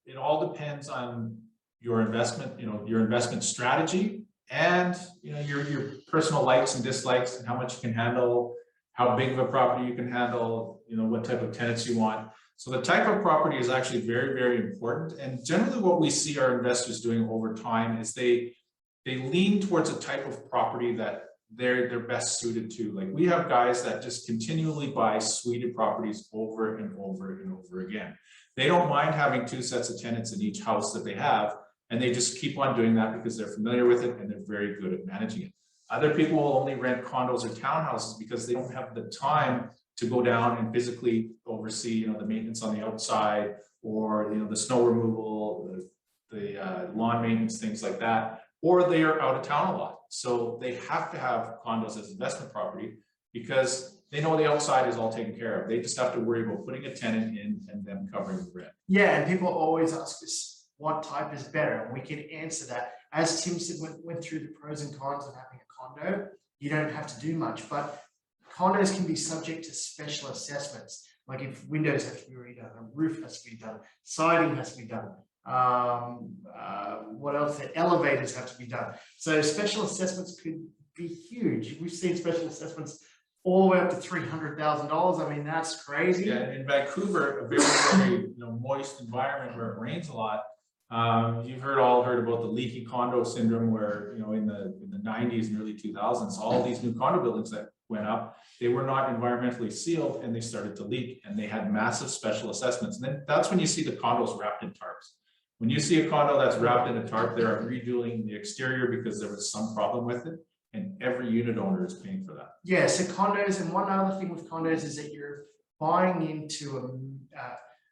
B: it all depends on your investment, your investment strategy and, your personal likes and dislikes and how much you can handle, how big of a property you can handle, what type of tenants you want. So the type of property is actually very, very important. And generally what we see our investors doing over time is they lean towards a type of property that they're best suited to. Like we have guys that just continually buy suited properties over and over and over again. They don't mind having 2 sets of tenants in each house that they have, and they just keep on doing that because they're familiar with it and they're very good at managing it. Other people will only rent condos or townhouses because they don't have the time to go down and physically oversee, the maintenance on the outside or, the snow removal, the lawn maintenance, things like that, or they are out of town a lot. So they have to have condos as investment property because they know the outside is all taken care of. They just have to worry about putting a tenant in and them covering the rent.
A: Yeah, and people always ask us what type is better, and we can answer that. As Tim said, went through the pros and cons of having a condo, you don't have to do much, but condos can be subject to special assessments. Like if windows have to be redone, a roof has to be done, siding has to be done. What else? The elevators have to be done. So special assessments could be huge. We've seen special assessments all the way up to $300,000. I mean, that's crazy.
B: Yeah, in Vancouver, a very, very moist environment where it rains a lot. You've all heard about the leaky condo syndrome, where in the 90s and early 2000s, all these new condo buildings that went up, they were not environmentally sealed and they started to leak, and they had massive special assessments. And then that's when you see the condos wrapped in tarps. When you see a condo that's wrapped in a tarp, they're redoing the exterior because there was some problem with it, and every unit owner is paying for that.
A: Yeah, so condos, and one other thing with condos is that you're buying into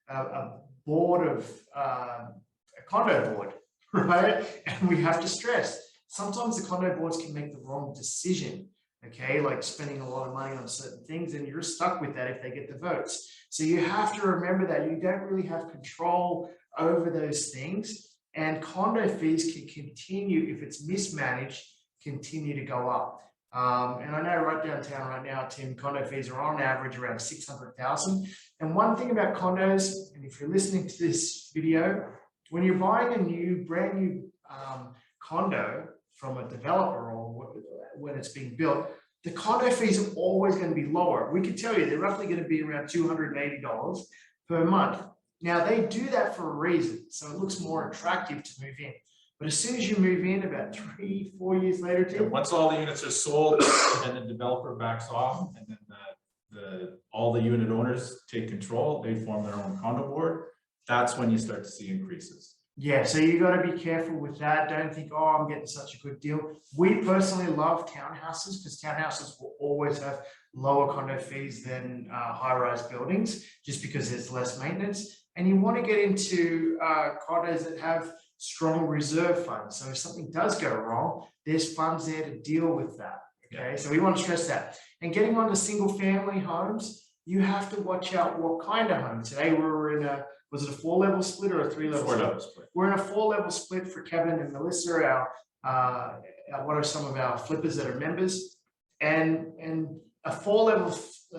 A: a board of a condo board, right? And we have to stress, sometimes the condo boards can make the wrong decision, okay? Like spending a lot of money on certain things, and you're stuck with that if they get the votes. So you have to remember that you don't really have control over those things, and condo fees can continue, if it's mismanaged, continue to go up. And I know right downtown right now, Tim, condo fees are on average around $600,000. And one thing about condos, and if you're listening to this video, when you're buying a brand new condo from a developer or when it's being built, the condo fees are always going to be lower. We can tell you they're roughly going to be around $280 per month. Now they do that for a reason, so it looks more attractive to move in. But as soon as you move in, about 3-4 years later, Tim,
B: once all the units are sold and the developer backs off, and then all the unit owners take control, they form their own condo board, that's when you start to see increases.
A: Yeah, so you got to be careful with that. Don't think, oh, I'm getting such a good deal. We personally love townhouses because townhouses will always have lower condo fees than high-rise buildings, just because there's less maintenance. And you want to get into condos that have strong reserve funds. So if something does go wrong, there's funds there to deal with that. Okay, yeah. So we want to stress that. And getting on to single-family homes, you have to watch out what kind of home. Today we were in was it a 4-level split or a 3-level split? We're in a 4-level split for Kevin and Melissa, what are some of our flippers that are members. And a 4-level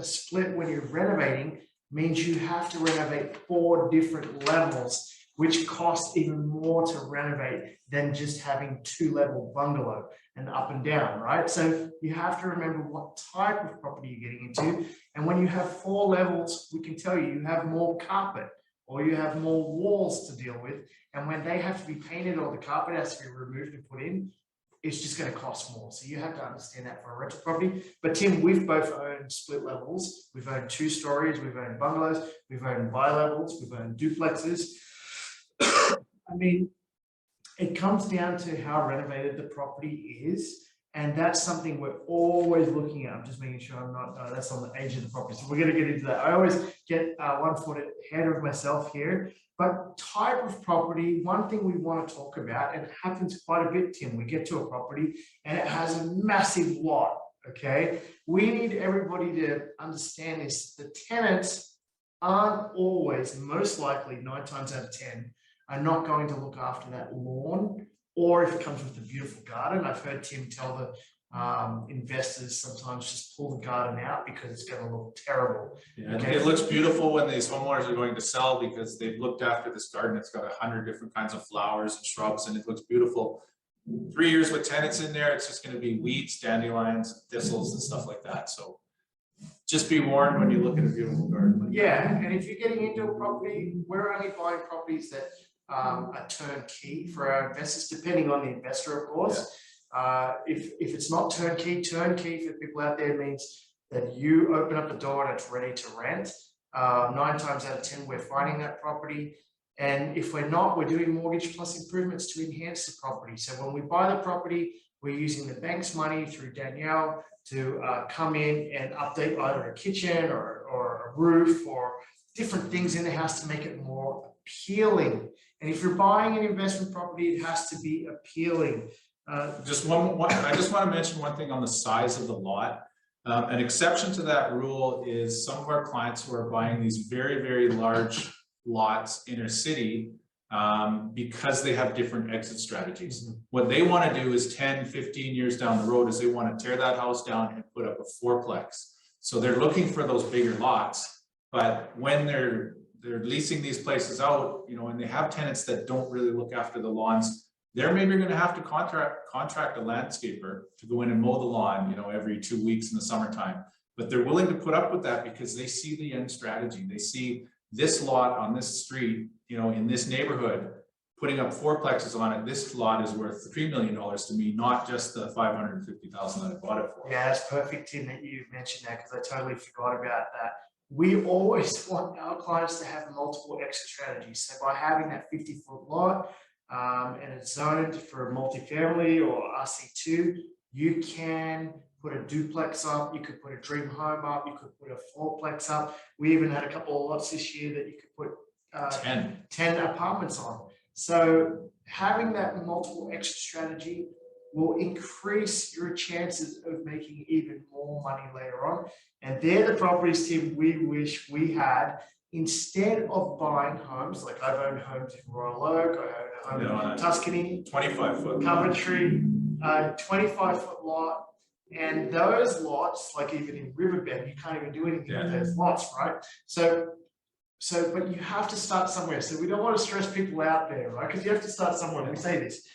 A: split when you're renovating means you have to renovate 4 different levels which costs even more to renovate than just having 2-level bungalow and up and down, right? So you have to remember what type of property you're getting into. And when you have 4 levels, we can tell you have more carpet or you have more walls to deal with. And when they have to be painted or the carpet has to be removed and put in, it's just going to cost more. So you have to understand that for a rental property. But Tim, we've both owned split levels. We've owned 2 stories, we've owned bungalows, we've owned bi-levels, we've owned duplexes. I mean, it comes down to how renovated the property is. And that's something we're always looking at. I'm just making sure I'm not, that's on the age of the property. So we're going to get into that. I always get 1 foot ahead of myself here. But type of property, one thing we want to talk about, and it happens quite a bit, Tim, we get to a property and it has a massive lot, okay? We need everybody to understand this. The tenants aren't always, most likely 9 times out of 10, are not going to look after that lawn, or if it comes with a beautiful garden. I've heard Tim tell the investors sometimes just pull the garden out because it's going to look terrible.
B: Yeah,
A: okay?
B: It looks beautiful when these homeowners are going to sell because they've looked after this garden. It's got 100 different kinds of flowers and shrubs, and it looks beautiful. 3 years with tenants in there, it's just going to be weeds, dandelions, thistles, and stuff like that. So just be warned when you look at a beautiful garden. Like
A: yeah, and if you're getting into a property, we're only buying properties that are turnkey for our investors, depending on the investor, of course. Yeah. If it's not turnkey for people out there means that you open up the door and it's ready to rent. 9 times out of 10, we're finding that property. And if we're not, we're doing mortgage plus improvements to enhance the property. So when we buy the property, we're using the bank's money through Danielle to come in and update either a kitchen or a roof or different things in the house to make it more appealing. And if you're buying an investment property, it has to be appealing.
B: Just one, I just want to mention one thing on the size of the lot. An exception to that rule is some of our clients who are buying these very, very large lots inner city because they have different exit strategies. Mm-hmm. What they want to do is 10, 15 years down the road is they want to tear that house down and put up a 4-plex. So they're looking for those bigger lots, but when they're leasing these places out, you know, and they have tenants that don't really look after the lawns, they're maybe going to have to contract a landscaper to go in and mow the lawn, you know, every 2 weeks in the summertime. But they're willing to put up with that because they see the end strategy. They see this lot on this street, you know, in this neighborhood, putting up 4-plexes on it. This lot is worth $3 million to me, not just the $550,000 that I bought it for.
A: Yeah, it's perfect, Tim, that you mentioned that because I totally forgot about that. We always want our clients to have multiple exit strategies. So by having that 50-foot lot and it's zoned for multifamily or RC2, you can put a duplex up, you could put a dream home up, you could put a 4-plex up. We even had a couple of lots this year that you could put 10 apartments on. So having that multiple exit strategy will increase your chances of making even more money later on. And they're the properties, Tim, we wish we had instead of buying homes. Like I've owned homes in Royal Oak, I own a home in Tuscany,
B: 25-foot
A: Coventry, 25-foot lot. And those lots, like even in Riverbend, you can't even do anything with those lots, right? So, but you have to start somewhere. So we don't want to stress people out there, right? Because you have to start somewhere. We say this,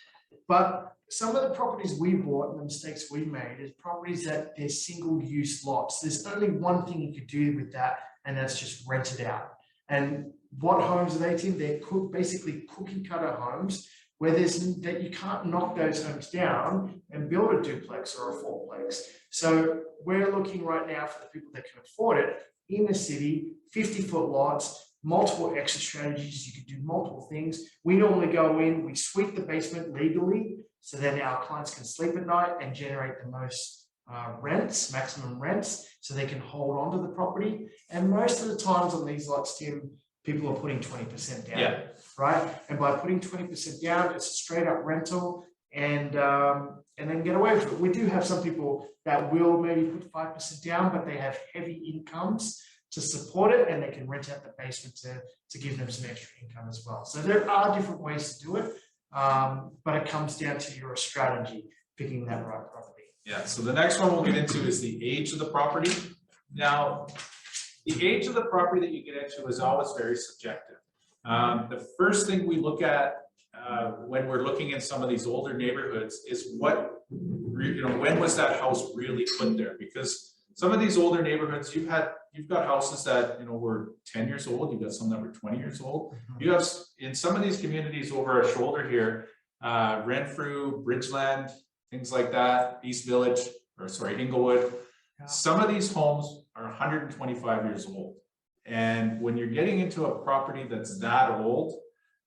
A: but some of the properties we bought and the mistakes we made is properties that they're single-use lots. There's only one thing you could do with that, and that's just rent it out. And what homes are they, Tim? They're basically cookie-cutter homes where that you can't knock those homes down and build a duplex or a 4-plex. So we're looking right now for the people that can afford it in the city, 50-foot lots, multiple exit strategies. You can do multiple things. We normally go in, we sweep the basement legally, so then our clients can sleep at night and generate the most maximum rents, so they can hold on to the property. And most of the times on these lots, Tim, people are putting 20% down, right? And by putting 20% down, it's a straight up rental, and then get away with it. We do have some people that will maybe put 5% down, but they have heavy incomes to support it, and they can rent out the basement to give them some extra income as well. So there are different ways to do it, but it comes down to your strategy, picking that right property.
B: Yeah, so the next one we'll get into is the age of the property. Now, the age of the property that you get into is always very subjective. The first thing we look at when we're looking in some of these older neighborhoods is when was that house really put there? Because some of these older neighborhoods, you've got houses that were 10 years old. You've got some that were 20 years old. You have in some of these communities over our shoulder here, Renfrew, Bridgeland, things like that, East Village, or sorry, Inglewood.
A: Yeah.
B: Some of these homes are 125 years old. And when you're getting into a property that's that old,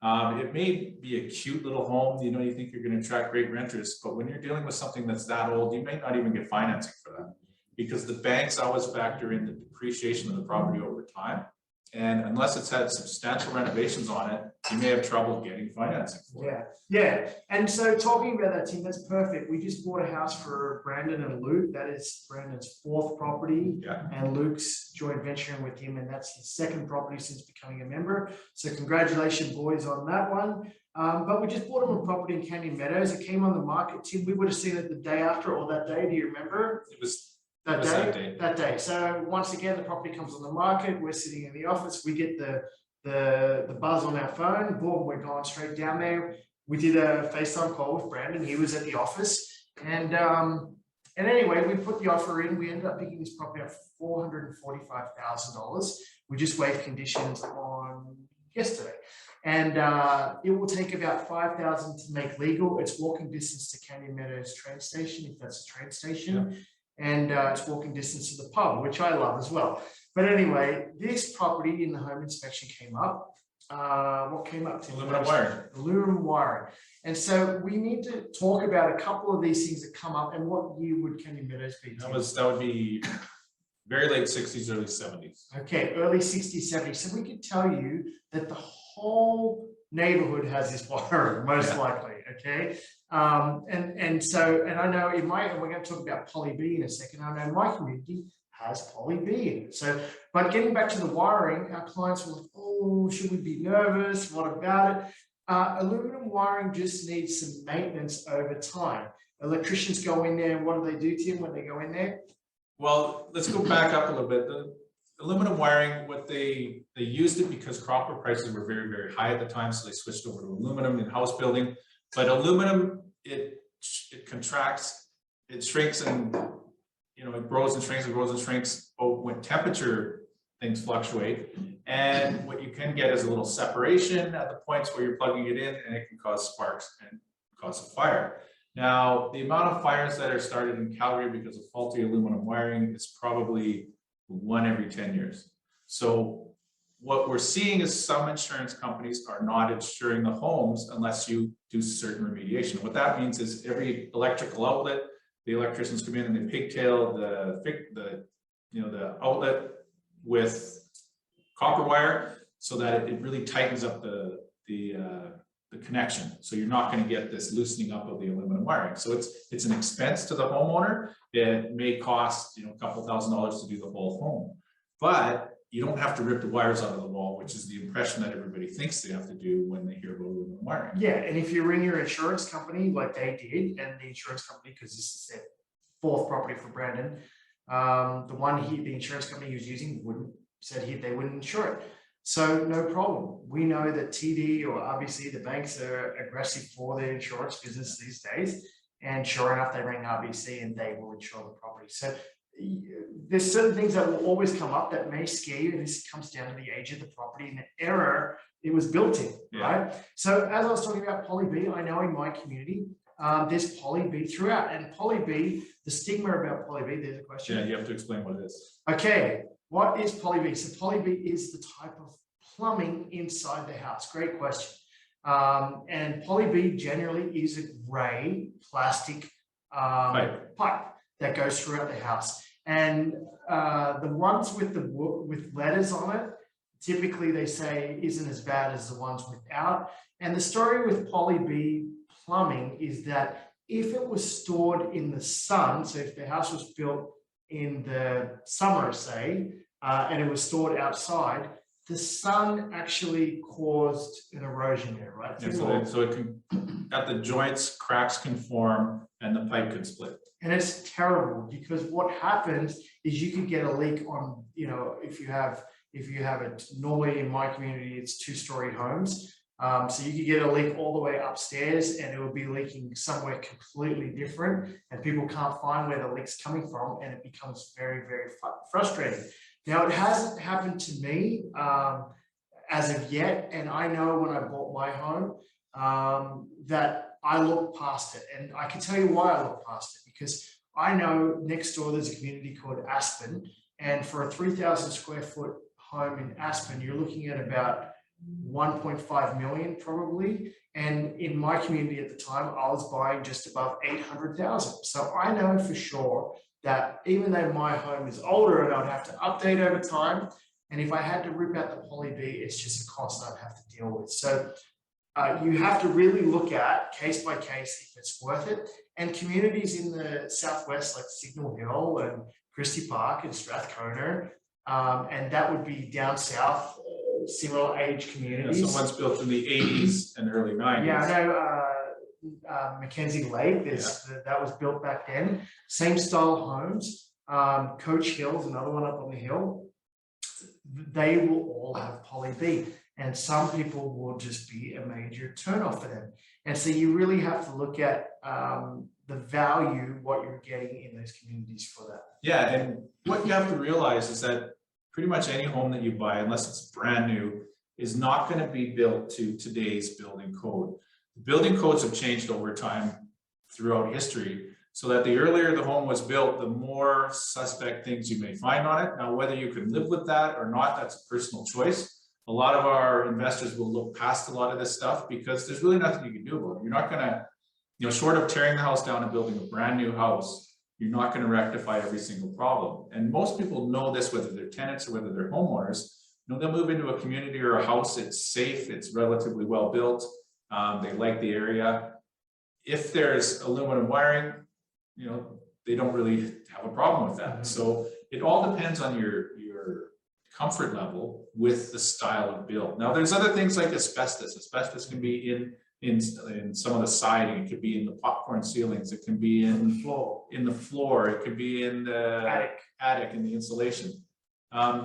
B: it may be a cute little home, you think you're going to attract great renters, but when you're dealing with something that's that old, you may not even get financing for that, because the banks always factor in the depreciation of the property over time. And unless it's had substantial renovations on it, you may have trouble getting financing for it.
A: Yeah. And so talking about that, Tim, that's perfect. We just bought a house for Brandon and Luke. That is Brandon's 4th property, and Luke's joint venturing with him, and that's his 2nd property since becoming a member. So congratulations, boys, on that one. But we just bought him a property in Canyon Meadows. It came on the market, Tim. We would have seen it the day after or that day. Do you remember?
B: It was
A: that day. So once again, the property comes on the market. We're sitting in the office. We get the buzz on our phone. Boom, we're going straight down there. We did a FaceTime call with Brandon. He was at the office, and anyway, we put the offer in. We ended up picking this property up for $445,000. We just waived conditions on yesterday, and it will take about $5,000 to make legal. It's walking distance to Canyon Meadows train station, if that's a train station. Yeah. And it's walking distance to the pub, which I love as well. But anyway, this property in the home inspection came up. What came up?
B: Aluminum wiring.
A: Aluminum wiring. And so we need to talk about a couple of these things that come up, and what year would Canyon Meadows be?
B: That would be very late 60s, early 70s. Okay,
A: early 60s, 70s. So we could tell you that the whole neighborhood has this wiring, most likely. Okay. And I know in my, and we're going to talk about poly B in a second. I know my community has poly B in it. So, but getting back to the wiring, our clients were like, oh, should we be nervous? What about it? Aluminum wiring just needs some maintenance over time. Electricians go in there, and what do, Tim, when they go in there?
B: Well, let's go back up a little bit. The aluminum wiring, what they used it because copper prices were very, very high at the time, so they switched over to aluminum in house building. But aluminum, it contracts, it shrinks, and it grows and shrinks and grows and shrinks. But when temperature things fluctuate, and what you can get is a little separation at the points where you're plugging it in, and it can cause sparks and cause a fire. Now, the amount of fires that are started in Calgary because of faulty aluminum wiring is probably 1 every 10 years. So what we're seeing is some insurance companies are not insuring the homes unless you do certain remediation. What that means is every electrical outlet, the electricians come in and they pigtail the outlet with copper wire so that it really tightens up the connection. So you're not going to get this loosening up of the aluminum wiring. So it's an expense to the homeowner. It may cost a couple $1,000s to do the whole home, but you don't have to rip the wires out of the wall, which is the impression that everybody thinks they have to do when they hear about aluminum wiring.
A: Yeah, and if you ring your insurance company like they did, and the insurance company, because this is their 4th property for Brandon, the insurance company he was using said they wouldn't insure it. So no problem. We know that TD or RBC, the banks are aggressive for their insurance business these days, and sure enough, they ring RBC and they will insure the property. So there's certain things that will always come up that may scare you. This comes down to the age of the property and the era it was built in, right? So as I was talking about poly B, I know in my community, there's poly B throughout. And poly B, the stigma about poly B, there's a question.
B: Yeah, you have to explain what it is.
A: Okay, what is poly B? So poly B is the type of plumbing inside the house. Great question. And poly B generally is a gray plastic pipe that goes throughout the house. And the ones with letters on it, typically they say isn't as bad as the ones without. And the story with poly B plumbing is that if it was stored in the sun, so if the house was built in the summer, say, and it was stored outside, the sun actually caused an erosion there, right?
B: Yeah, so it can, at the joints, cracks can form and the pipe can split.
A: And it's terrible because what happens is you could get a leak on, if you have, if you have it. Normally in my community, it's 2-story homes. So you could get a leak all the way upstairs and it will be leaking somewhere completely different and people can't find where the leak's coming from and it becomes very, very frustrating. Now, it hasn't happened to me as of yet, and I know when I bought my home that I looked past it, and I can tell you why I looked past it, because I know next door there's a community called Aspen, and for a 3,000 square foot home in Aspen, you're looking at about 1.5 million probably. And in my community at the time, I was buying just above 800,000. So I know for sure that even though my home is older and I'd have to update over time, and if I had to rip out the poly B, it's just a cost I'd have to deal with. So you have to really look at case by case if it's worth it. And communities in the southwest like Signal Hill and Christie Park and Strathcona, and that would be down south, similar age communities.
B: Yeah, so one's built in the 80s and early 90s.
A: Yeah, I know Mackenzie Lake, that was built back then. Same style homes. Coach Hill's another one up on the hill. They will all have poly B, and some people will just be a major turnoff for them. And so you really have to look at the value, what you're getting in those communities for that.
B: Yeah, and what you have to realize is that pretty much any home that you buy, unless it's brand new, is not going to be built to today's building code. The building codes have changed over time throughout history, so that the earlier the home was built, the more suspect things you may find on it. Now, whether you can live with that or not, that's a personal choice. A lot of our investors will look past a lot of this stuff because there's really nothing you can do about it. You're not going to, short of tearing the house down and building a brand new house, you're not going to rectify every single problem. And most people know this, whether they're tenants or whether they're homeowners. They'll move into a community or a house, it's safe, it's relatively well built, they like the area. If there's aluminum wiring, they don't really have a problem with that. So it all depends on your comfort level with the style of build. Now, there's other things like asbestos. Asbestos can be in some of the siding, it could be in the popcorn ceilings, it can be in the floor, it could be in the attic in the insulation.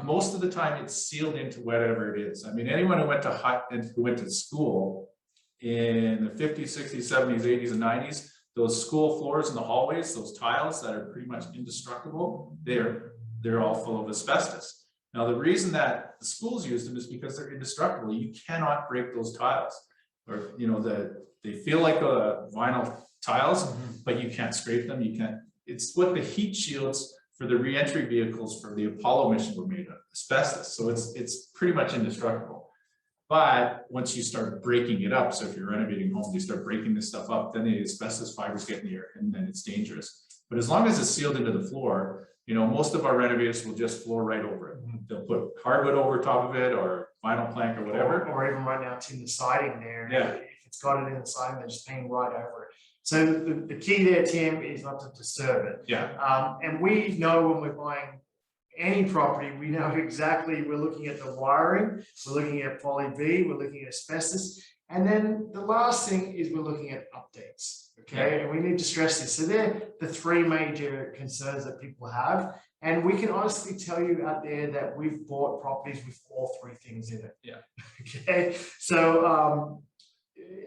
B: Most of the time it's sealed into whatever it is. I mean, anyone who went to school in the 50s, 60s, 70s, 80s, and 90s, those school floors in the hallways, those tiles that are pretty much indestructible, they're all full of asbestos. Now, the reason that the schools use them is because they're indestructible. You cannot break those tiles. Or they feel like vinyl tiles, but you can't scrape them. You can't. It's what the heat shields for the re-entry vehicles for the Apollo mission were made of, asbestos. So it's pretty much indestructible. But once you start breaking it up, so if you're renovating homes, you start breaking this stuff up, then the asbestos fibers get in the air, and then it's dangerous. But as long as it's sealed into the floor, most of our renovators will just floor right over it. They'll put hardwood over top of it or vinyl plank or whatever.
A: Or even right now it's in the siding there.
B: Yeah.
A: If it's got it in the siding, they're just painting right over it. So the key there, Tim, is not to disturb it.
B: Yeah.
A: And we know when we're buying any property, we know exactly, we're looking at the wiring, we're looking at poly B, we're looking at asbestos. And then the last thing is we're looking at updates. Okay, and we need to stress this. So they're the three major concerns that people have. And we can honestly tell you out there that we've bought properties with all three things in it.
B: Yeah.
A: Okay, so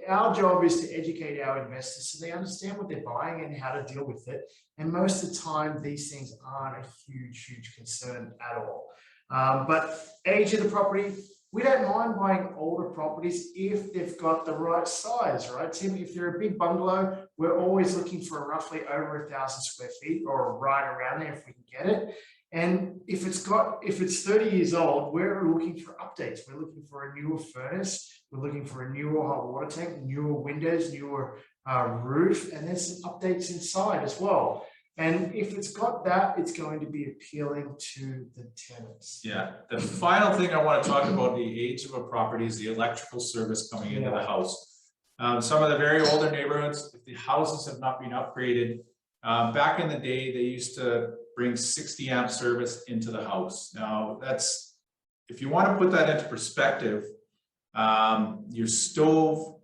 A: our job is to educate our investors so they understand what they're buying and how to deal with it. And most of the time, these things aren't a huge concern at all. But age of the property, we don't mind buying older properties if they've got the right size, right, Tim? If they're a big bungalow, we're always looking for roughly over 1,000 square feet or right around there if we can get it. And if it's 30 years old, we're looking for updates. We're looking for a newer furnace. We're looking for a newer hot water tank, newer windows, newer roof, and there's some updates inside as well. And if it's got that, it's going to be appealing to the tenants.
B: Yeah. The final thing I want to talk about the age of a property is the electrical service coming into the house. Some of the very older neighborhoods, if the houses have not been upgraded, back in the day, they used to bring 60 amp service into the house. Now that's, if you want to put that into perspective, your stove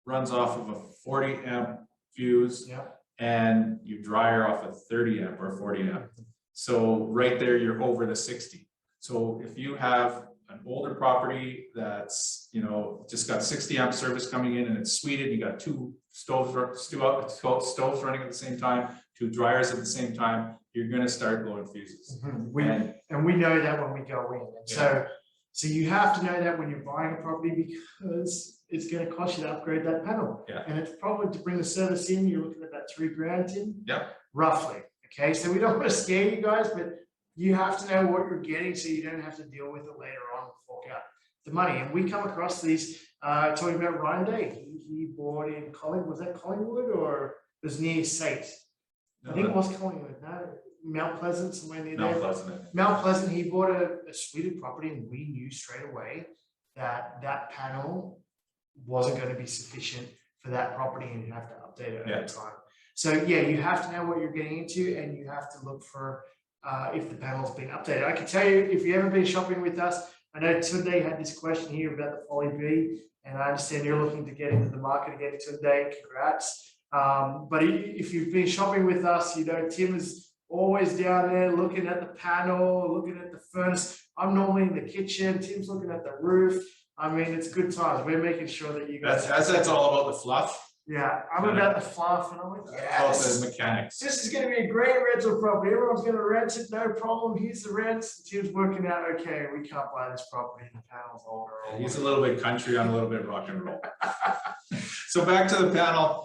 B: runs off of a 40 amp fuse.
A: Yeah.
B: And your dryer off a 30 amp or 40 amp. So right there, you're over the 60. So if you have an older property that's, just got 60 amp service coming in and it's suited, you got two stoves running at the same time, two dryers at the same time, you're going to start blowing fuses.
A: And we know that when we go in. And so you have to know that when you're buying a property, because it's going to cost you to upgrade that panel.
B: Yeah.
A: And it's probably to bring the service in, you're looking at that $3,000 in.
B: Yep.
A: Roughly. Okay. So we don't want to scare you guys, but you have to know what you're getting so you don't have to deal with it later on and fork out the money. And we come across these, talking about Ryan Day. He bought in Collingwood. Was that Collingwood or it was near Sate? I think it was Collingwood. No, Mount Pleasant, somewhere near there. Mount Pleasant, he bought a suited property, and we knew straight away that that panel wasn't going to be sufficient for that property, and you have to update it over time. So yeah, you have to know what you're getting into, and you have to look for if the panel's been updated. I can tell you, if you haven't been shopping with us, I know Tunde had this question here about the Folly B, and I understand you're looking to get into the market again, Tunde. Congrats. But if you've been shopping with us, Tim is always down there looking at the panel, looking at the furnace. I'm normally in the kitchen. Tim's looking at the roof. I mean, it's good times. We're making sure that you guys.
B: That's all about the fluff.
A: Yeah, I'm about the fluff, and I'm like,
B: yes, the mechanics.
A: This is going to be a great rental property. Everyone's going to rent it, no problem. Here's the rents. Tim's working out. Okay, we can't buy this property. The panel's older.
B: He's a little bit country, I'm a little bit rock and roll. So back to the panel.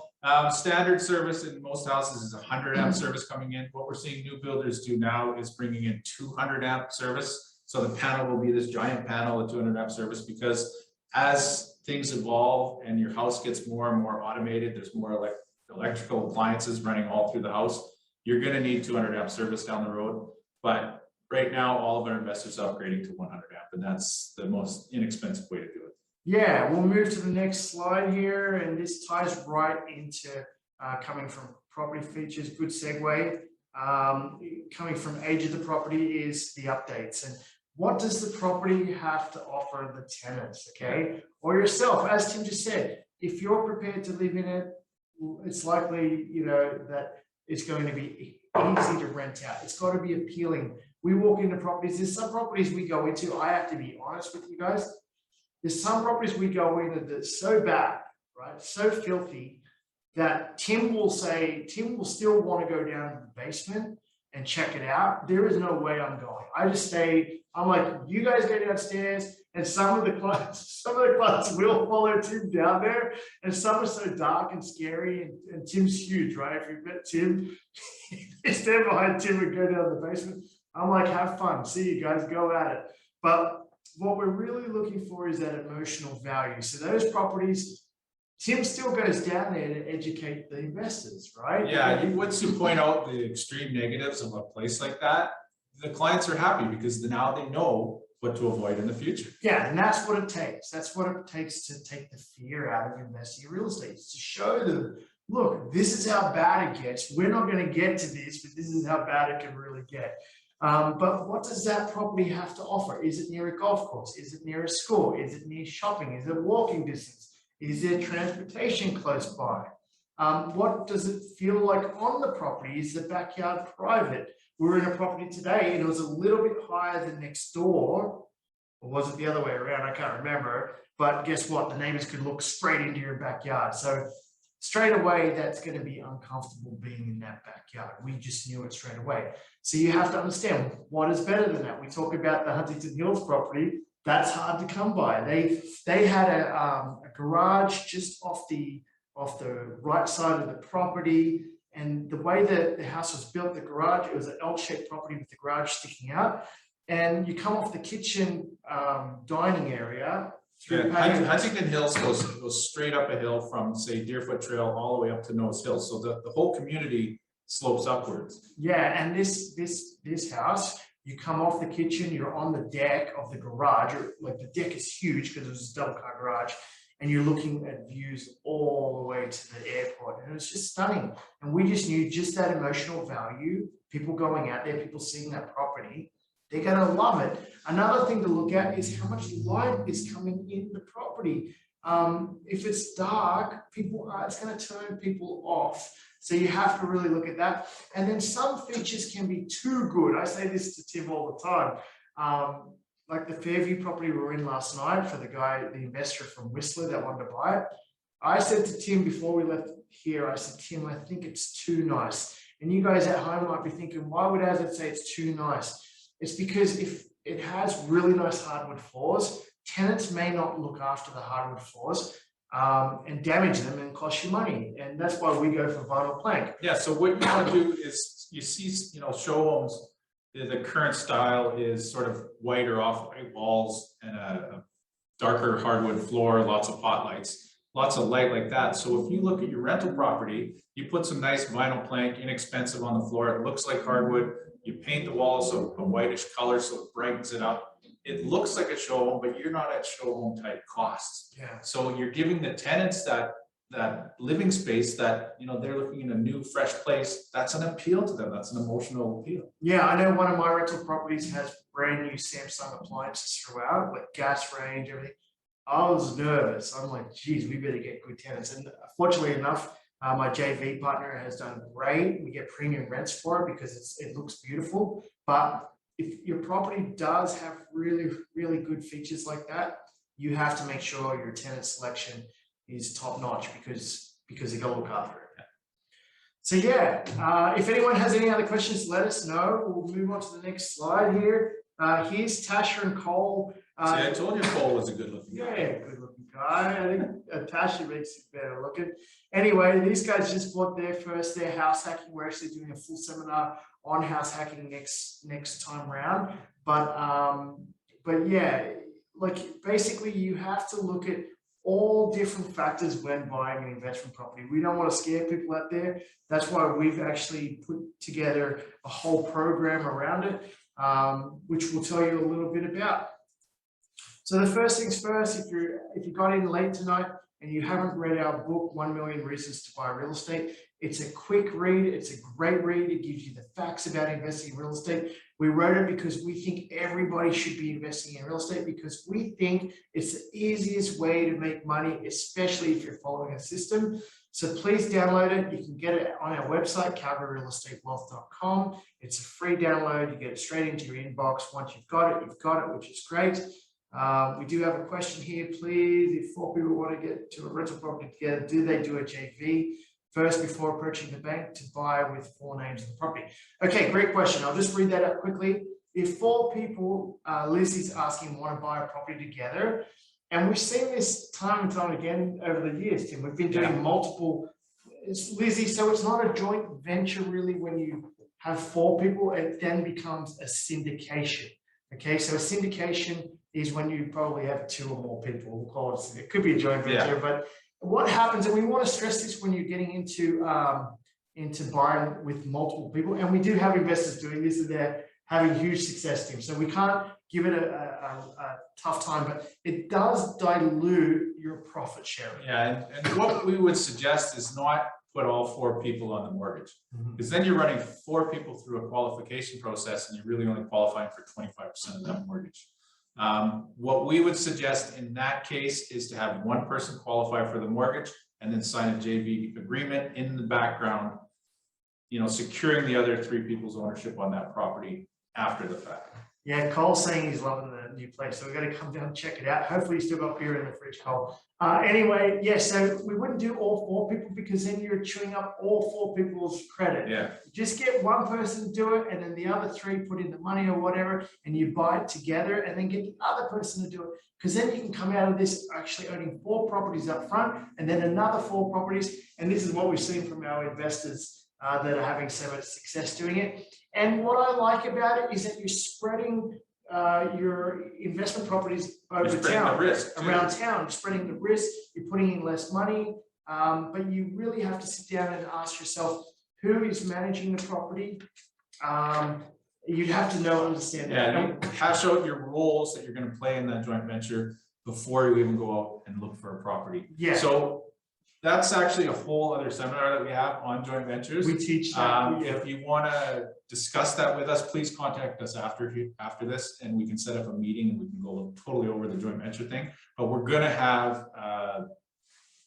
B: Standard service in most houses is 100 amp service coming in. What we're seeing new builders do now is bringing in 200 amp service. So the panel will be this giant panel at 200 amp service, because as things evolve and your house gets more and more automated, there's more electrical appliances running all through the house, you're going to need 200 amp service down the road. But right now, all of our investors are upgrading to 100 amp, and that's the most inexpensive way to do it.
A: Yeah, we'll move to the next slide here, and this ties right into coming from property features. Good segue. Coming from age of the property is the updates, and what does the property have to offer the tenants, okay, or yourself? As Tim just said, if you're prepared to live in it, it's likely that it's going to be easy to rent out. It's got to be appealing. We walk into properties. There's some properties we go into. I have to be honest with you guys. There's some properties we go in that's so bad, right? So filthy that Tim will still want to go down to the basement and check it out. There is no way I'm going. I just stay, I'm like, you guys go downstairs, and some of the clients will follow Tim down there, and some are so dark and scary, and Tim's huge, right? If you've met Tim, you stand behind Tim and go down the basement. I'm like, have fun. See you guys, go at it. But what we're really looking for is that emotional value. So those properties, Tim still goes down there to educate the investors, right?
B: Yeah, once you point out the extreme negatives of a place like that, the clients are happy because now they know what to avoid in the future.
A: Yeah, and that's what it takes. That's what it takes to take the fear out of investing in real estate. It's to show them, look, this is how bad it gets. We're not going to get to this, but this is how bad it can really get. But what does that property have to offer? Is it near a golf course? Is it near a school? Is it near shopping? Is it walking distance? Is there transportation close by? What does it feel like on the property? Is the backyard private? We were in a property today, and it was a little bit higher than next door. Or was it the other way around? I can't remember. But guess what? The neighbors could look straight into your backyard. So straight away, that's going to be uncomfortable being in that backyard. We just knew it straight away. So you have to understand what is better than that. We talk about the Huntington Hills property. That's hard to come by. They had a garage just off the right side of the property. And the way that the house was built, the garage, it was an L-shaped property with the garage sticking out. And you come off the kitchen dining area.
B: Huntington Hills goes straight up a hill from, say, Deerfoot Trail all the way up to Nose Hill. So the whole community slopes upwards.
A: Yeah, and this house, you come off the kitchen, you're on the deck of the garage. Like, the deck is huge because it was a double car garage, and you're looking at views all the way to the airport, and it was just stunning. And we just knew just that emotional value, people going out there, people seeing that property, they're going to love it. Another thing to look at is how much light is coming in the property. If it's dark, it's going to turn people off. So you have to really look at that. And then some features can be too good. I say this to Tim all the time. Like the Fairview property we were in last night for the investor from Whistler that wanted to buy it. I said to Tim before we left here, I said, Tim, I think it's too nice. And you guys at home might be thinking, why would Azad say it's too nice? It's because if it has really nice hardwood floors, tenants may not look after the hardwood floors and damage them and cost you money. And that's why we go for vinyl plank.
B: Yeah, so what you want to do is you see, show homes, the current style is sort of white or off-white walls and a darker hardwood floor, lots of pot lights. Lots of light like that. So if you look at your rental property, you put some nice vinyl plank, inexpensive on the floor. It looks like hardwood. You paint the walls a whitish color so it brightens it up. It looks like a show home, but you're not at show home type costs.
A: Yeah.
B: So you're giving the tenants that living space that they're looking in a new, fresh place. That's an appeal to them. That's an emotional appeal.
A: Yeah, I know one of my rental properties has brand new Samsung appliances throughout, like gas range, everything. I was nervous. I'm like, geez, we better get good tenants. And fortunately enough, my JV partner has done great. We get premium rents for it because it looks beautiful. But if your property does have really, really good features like that, you have to make sure your tenant selection is top notch because they're gonna look after it. So yeah, if anyone has any other questions, let us know. We'll move on to the next slide here. Here's Tasha and Cole.
B: See, I told you Cole was a good looking guy.
A: Yeah, good looking guy. I think Tasha makes it better looking. Anyway, these guys just bought their house hacking. We're actually doing a full seminar on house hacking next time round. But yeah, like basically you have to look at all different factors when buying an investment property. We don't want to scare people out there. That's why we've actually put together a whole program around it, which we'll tell you a little bit about. So the first things first, if you got in late tonight and you haven't read our book, 1 Million Reasons to Buy Real Estate, it's a quick read. It's a great read. It gives you the facts about investing in real estate. We wrote it because we think everybody should be investing in real estate because we think it's the easiest way to make money, especially if you're following a system. So please download it. You can get it on our website, calgaryrealestatewealth.com. It's a free download. You get it straight into your inbox. Once you've got it, which is great. We do have a question here, please. If 4 people want to get to a rental property together, do they do a JV first before approaching the bank to buy with 4 names of the property? Okay, great question. I'll just read that out quickly. If 4 people, Lizzie's asking, want to buy a property together, and we've seen this time and time again over the years, Tim. We've been doing multiple, Lizzie, so it's not a joint venture really when you have 4 people, it then becomes a syndication. Okay, so a syndication is when you probably have 2 or more people. We'll call it could be a joint venture, but what happens, and we want to stress this when you're getting into buying with multiple people, and we do have investors doing this, and they're having huge success, Tim. So we can't give it a tough time, but it does dilute your profit sharing.
B: Yeah, and what we would suggest is not put all 4 people on the mortgage, because then you're running 4 people through a qualification process, and you're really only qualifying for 25% of that mortgage. What we would suggest in that case is to have 1 person qualify for the mortgage and then sign a JV agreement in the background, securing the other 3 people's ownership on that property after the fact.
A: Yeah, Cole's saying he's loving the new place, so we've got to come down and check it out. Hopefully you still got beer in the fridge, Cole. Anyway, yeah, so we wouldn't do all 4 people because then you're chewing up all 4 people's credit.
B: Yeah.
A: Just get 1 person to do it, and then the other 3 put in the money or whatever, and you buy it together, and then get the other person to do it. Because then you can come out of this actually owning 4 properties up front, and then another 4 properties. And this is what we've seen from our investors that are having so much success doing it. And what I like about it is that you're spreading your investment properties over town, around town, spreading the risk, you're putting in less money, but you really have to sit down and ask yourself, who is managing the property? You'd have to understand that.
B: Yeah, you hash out your roles that you're going to play in that joint venture before you even go out and look for a property.
A: Yeah.
B: So that's actually a whole other seminar that we have on joint ventures.
A: We teach that.
B: If you want to discuss that with us, please contact us after this, and we can set up a meeting and we can go totally over the joint venture thing. But we're going to have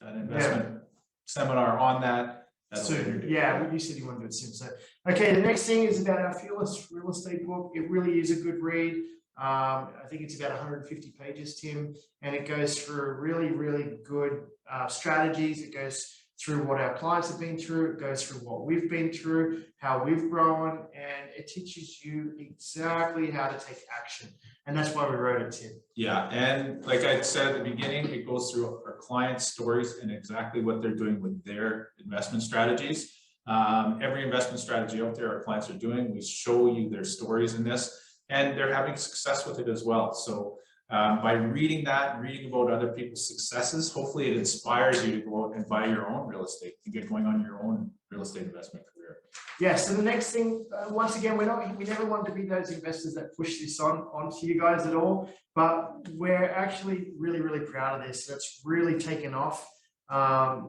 B: an investment seminar on that.
A: Soon. Yeah, you said you want to do it soon. So, okay, the next thing is about our Fearless Real Estate book. It really is a good read. I think it's about 150 pages, Tim, and it goes through really, really good strategies. It goes through what our clients have been through. It goes through what we've been through, how we've grown, and it teaches you exactly how to take action. And that's why we wrote it, Tim.
B: Yeah, and like I said at the beginning, it goes through our clients' stories and exactly what they're doing with their investment strategies. Every investment strategy out there our clients are doing, we show you their stories in this, and they're having success with it as well. So by reading that, reading about other people's successes, hopefully it inspires you to go out and buy your own real estate and get going on your own real estate investment career.
A: Yeah, so the next thing, once again, we never wanted to be those investors that push this onto you guys at all, but we're actually really, really proud of this. That's really taken off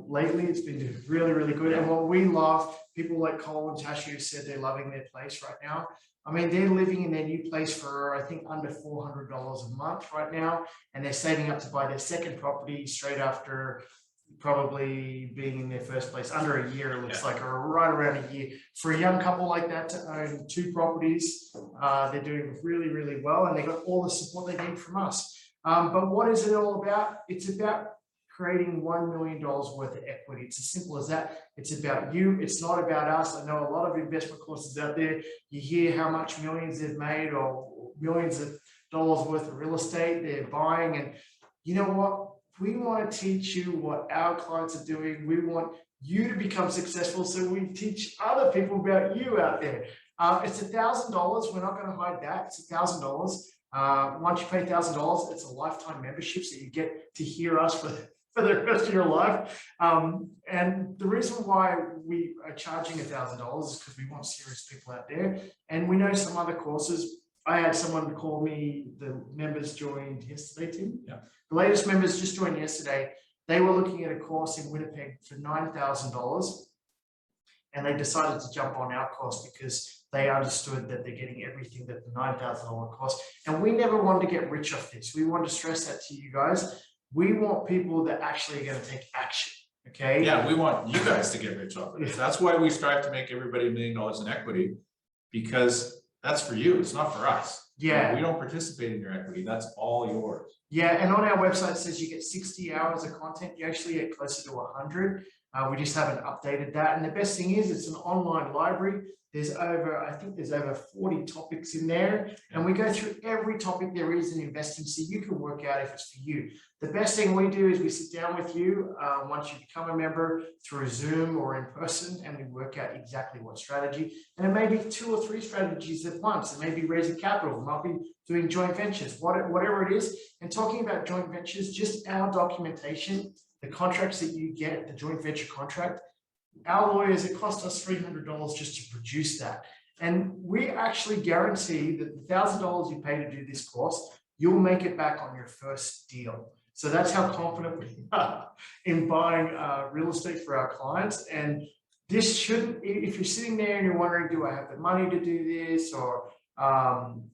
A: lately. It's been doing really, really good. And what we love, people like Cole and Tashi who said they're loving their place right now. I mean, they're living in their new place for, I think, under $400 a month right now, and they're saving up to buy their second property straight after probably being in their first place under a year. It looks like, or right around a year. For a young couple like that to own 2 properties, they're doing really, really well, and they got all the support they need from us. But what is it all about? It's about creating $1 million worth of equity. It's as simple as that. It's about you. It's not about us. I know a lot of investment courses out there. You hear how much millions they've made or millions of dollars worth of real estate they're buying. And you know what? We want to teach you what our clients are doing. We want you to become successful, so we teach other people about you out there. It's $1,000. We're not going to hide that. It's $1,000. Once you pay $1,000, it's a lifetime membership, so you get to hear us for the rest of your life. And the reason why we are charging $1,000 is because we want serious people out there. And we know some other courses. I had someone call me, the members joined yesterday, Tim.
B: Yeah.
A: The latest members just joined yesterday. They were looking at a course in Winnipeg for $9,000, and they decided to jump on our course because they understood that they're getting everything that the $9,000 cost. And we never wanted to get rich off this. We want to stress that to you guys. We want people that actually are going to take action. Okay.
B: Yeah, we want you guys to get rich off of this. That's why we strive to make everybody $1 million in equity, because that's for you. It's not for us.
A: Yeah.
B: We don't participate in your equity. That's all yours.
A: Yeah. And on our website it says you get 60 hours of content. You actually get closer to 100. We just haven't updated that. And the best thing is it's an online library. I think there's over 40 topics in there, and we go through every topic there is in investing, so you can work out if it's for you. The best thing we do is we sit down with you once you become a member through Zoom or in person, and we work out exactly what strategy. And it may be 2 or 3 strategies at once. It may be raising capital, it might be doing joint ventures, whatever it is. And talking about joint ventures, just our documentation, the contracts that you get, the joint venture contract, our lawyers, it cost us $300 just to produce that. And we actually guarantee that the $1,000 you pay to do this course, you'll make it back on your first deal. So that's how confident we are in buying real estate for our clients. And this shouldn't, if you're sitting there and you're wondering, do I have the money to do this? Or,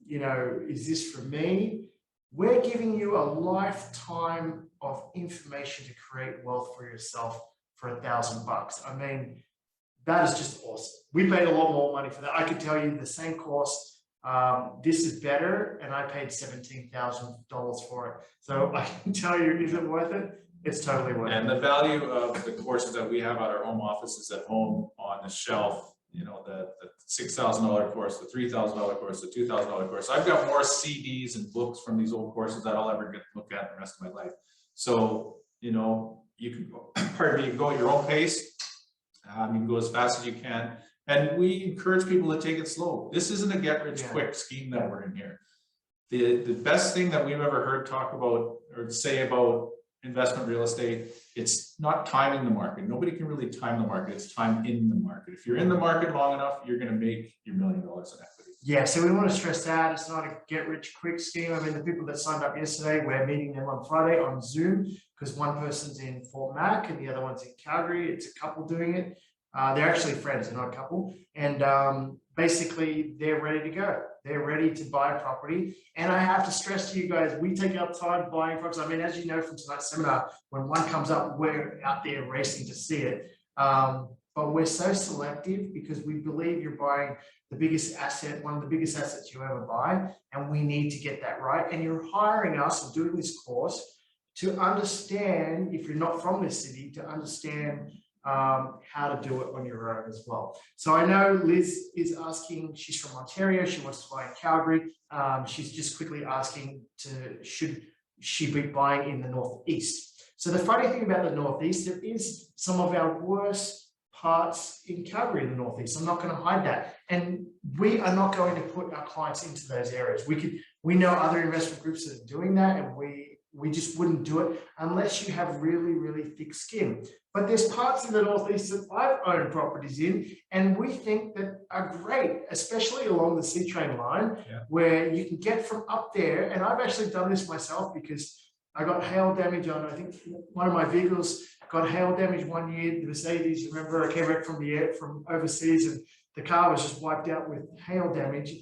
A: you know, is this for me? We're giving you a lifetime of information to create wealth for yourself for $1,000. I mean, that is just awesome. We paid a lot more money for that. I could tell you the same course, this is better, and I paid $17,000 for it. So I can tell you, is it worth it? It's totally worth it.
B: And the value of the courses that we have at our home offices at home on the shelf, you know, the $6,000 course, the $3,000 course, the $2,000 course. I've got more CDs and books from these old courses that I'll ever get to look at the rest of my life. So, you know, you can go, pardon me, you can go at your own pace. You can go as fast as you can. And we encourage people to take it slow. This isn't a get rich quick scheme that we're in here. The best thing that we've ever heard talk about or say about investment real estate, it's not timing the market. Nobody can really time the market. It's time in the market. If you're in the market long enough, you're going to make your $1 million in equity.
A: Yeah, so we want to stress that it's not a get rich quick scheme. I mean, the people that signed up yesterday, we're meeting them on Friday on Zoom because one person's in Fort Mac and the other one's in Calgary. It's a couple doing it. They're actually friends, they're not a couple. And basically, they're ready to go. They're ready to buy a property. And I have to stress to you guys, we take our time buying properties. I mean, as you know from tonight's seminar, when one comes up, we're out there racing to see it. but we're so selective because we believe you're buying the biggest asset, one of the biggest assets you ever buy, and we need to get that right. And you're hiring us or doing this course to understand, if you're not from this city, to understand how to do it on your own as well. So I know Liz is asking, she's from Ontario, she wants to buy in Calgary. She's just quickly asking should she be buying in the Northeast? So the funny thing about the Northeast, there is some of our worst parts in Calgary in the Northeast. I'm not going to hide that. And we are not going to put our clients into those areas. We know other investment groups that are doing that, and we just wouldn't do it unless you have really, really thick skin. But there's parts of the Northeast that I've owned properties in, and we think that are great, especially along the C train line, where you can get from up there. And I've actually done this myself because I got hail damage on, I think one of my vehicles got hail damage one year, the Mercedes. Remember, I came back from overseas, and the car was just wiped out with hail damage.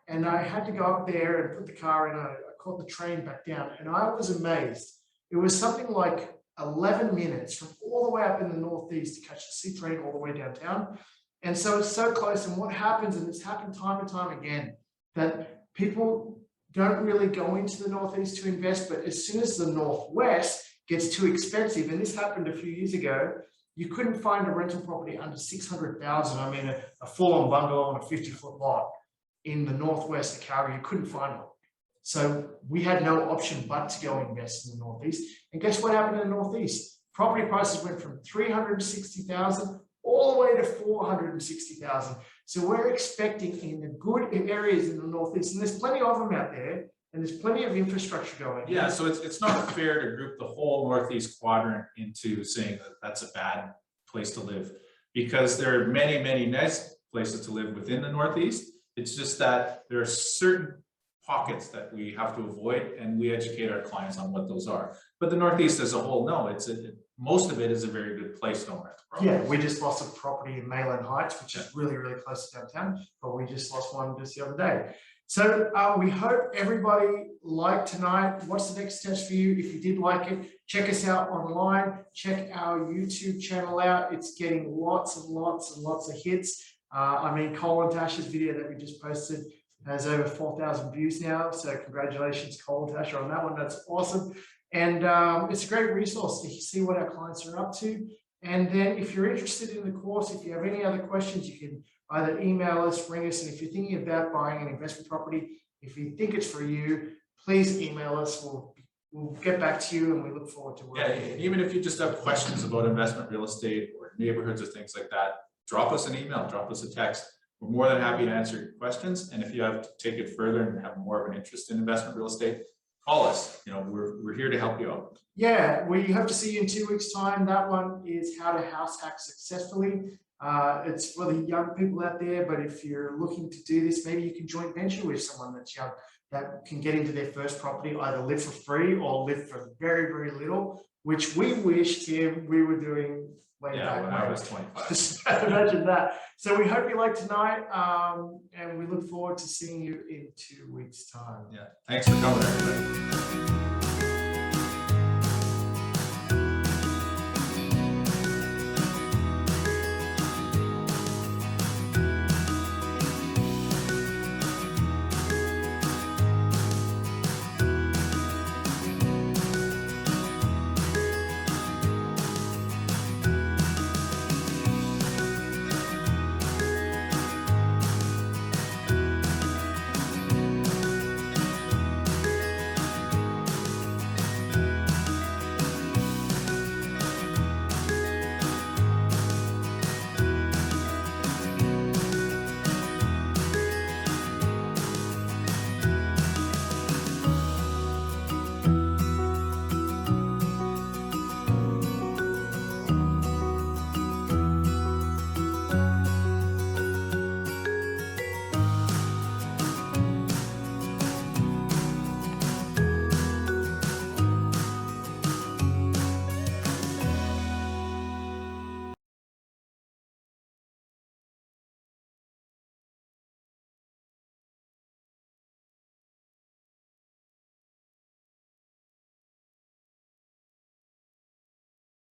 A: And I had to go up there and put the car in. I caught the train back down, and I was amazed. It was something like 11 minutes from all the way up in the Northeast to catch the C train all the way downtown. And so it's so close. And what happens, and it's happened time and time again, that people don't really go into the Northeast to invest, but as soon as the Northwest gets too expensive, and this happened a few years ago, you couldn't find a rental property under 600,000. I mean, a full-on bungalow on a 50-foot lot in the Northwest of Calgary, you couldn't find one. So we had no option but to go invest in the Northeast. And guess what happened in the Northeast? Property prices went from 360,000 all the way to 460,000. So we're expecting in the good areas in the Northeast, and there's plenty of them out there, and there's plenty of infrastructure going.
B: Yeah, so it's not fair to group the whole Northeast quadrant into saying that that's a bad place to live, because there are many, many nice places to live within the Northeast. It's just that there are certain pockets that we have to avoid, and we educate our clients on what those are. But the Northeast as a whole, no, most of it is a very good place to rent.
A: Yeah, we just lost a property in Mayland Heights, which is really, really close to downtown, but we just lost one just the other day. So we hope everybody liked tonight. What's the next steps for you? If you did like it, check us out online, check our YouTube channel out. It's getting lots and lots and lots of hits. I mean, Cole and Tasha's video that we just posted has over 4,000 views now. So congratulations, Cole and Tasha, on that one. That's awesome. And it's a great resource to see what our clients are up to. And then if you're interested in the course, if you have any other questions, you can either email us, ring us. And if you're thinking about buying an investment property, if you think it's for you, please email us. We'll get back to you, and we look forward to working.
B: Yeah, even if you just have questions about investment real estate or neighborhoods or things like that, drop us an email, drop us a text. We're more than happy to answer your questions. And if you have to take it further and have more of an interest in investment real estate, call us. You know, we're here to help you out. Yeah,
A: we hope to see you in 2 weeks' time. That one is how to house hack successfully. It's for the young people out there, but if you're looking to do this, maybe you can joint venture with someone that's young that can get into their first property, either live for free or live for very, very little, which we wish, Tim, we were doing way back
B: when I was 25.
A: Imagine that. So we hope you like tonight, and we look forward to seeing you in 2 weeks' time.
B: Yeah, thanks for coming, everybody.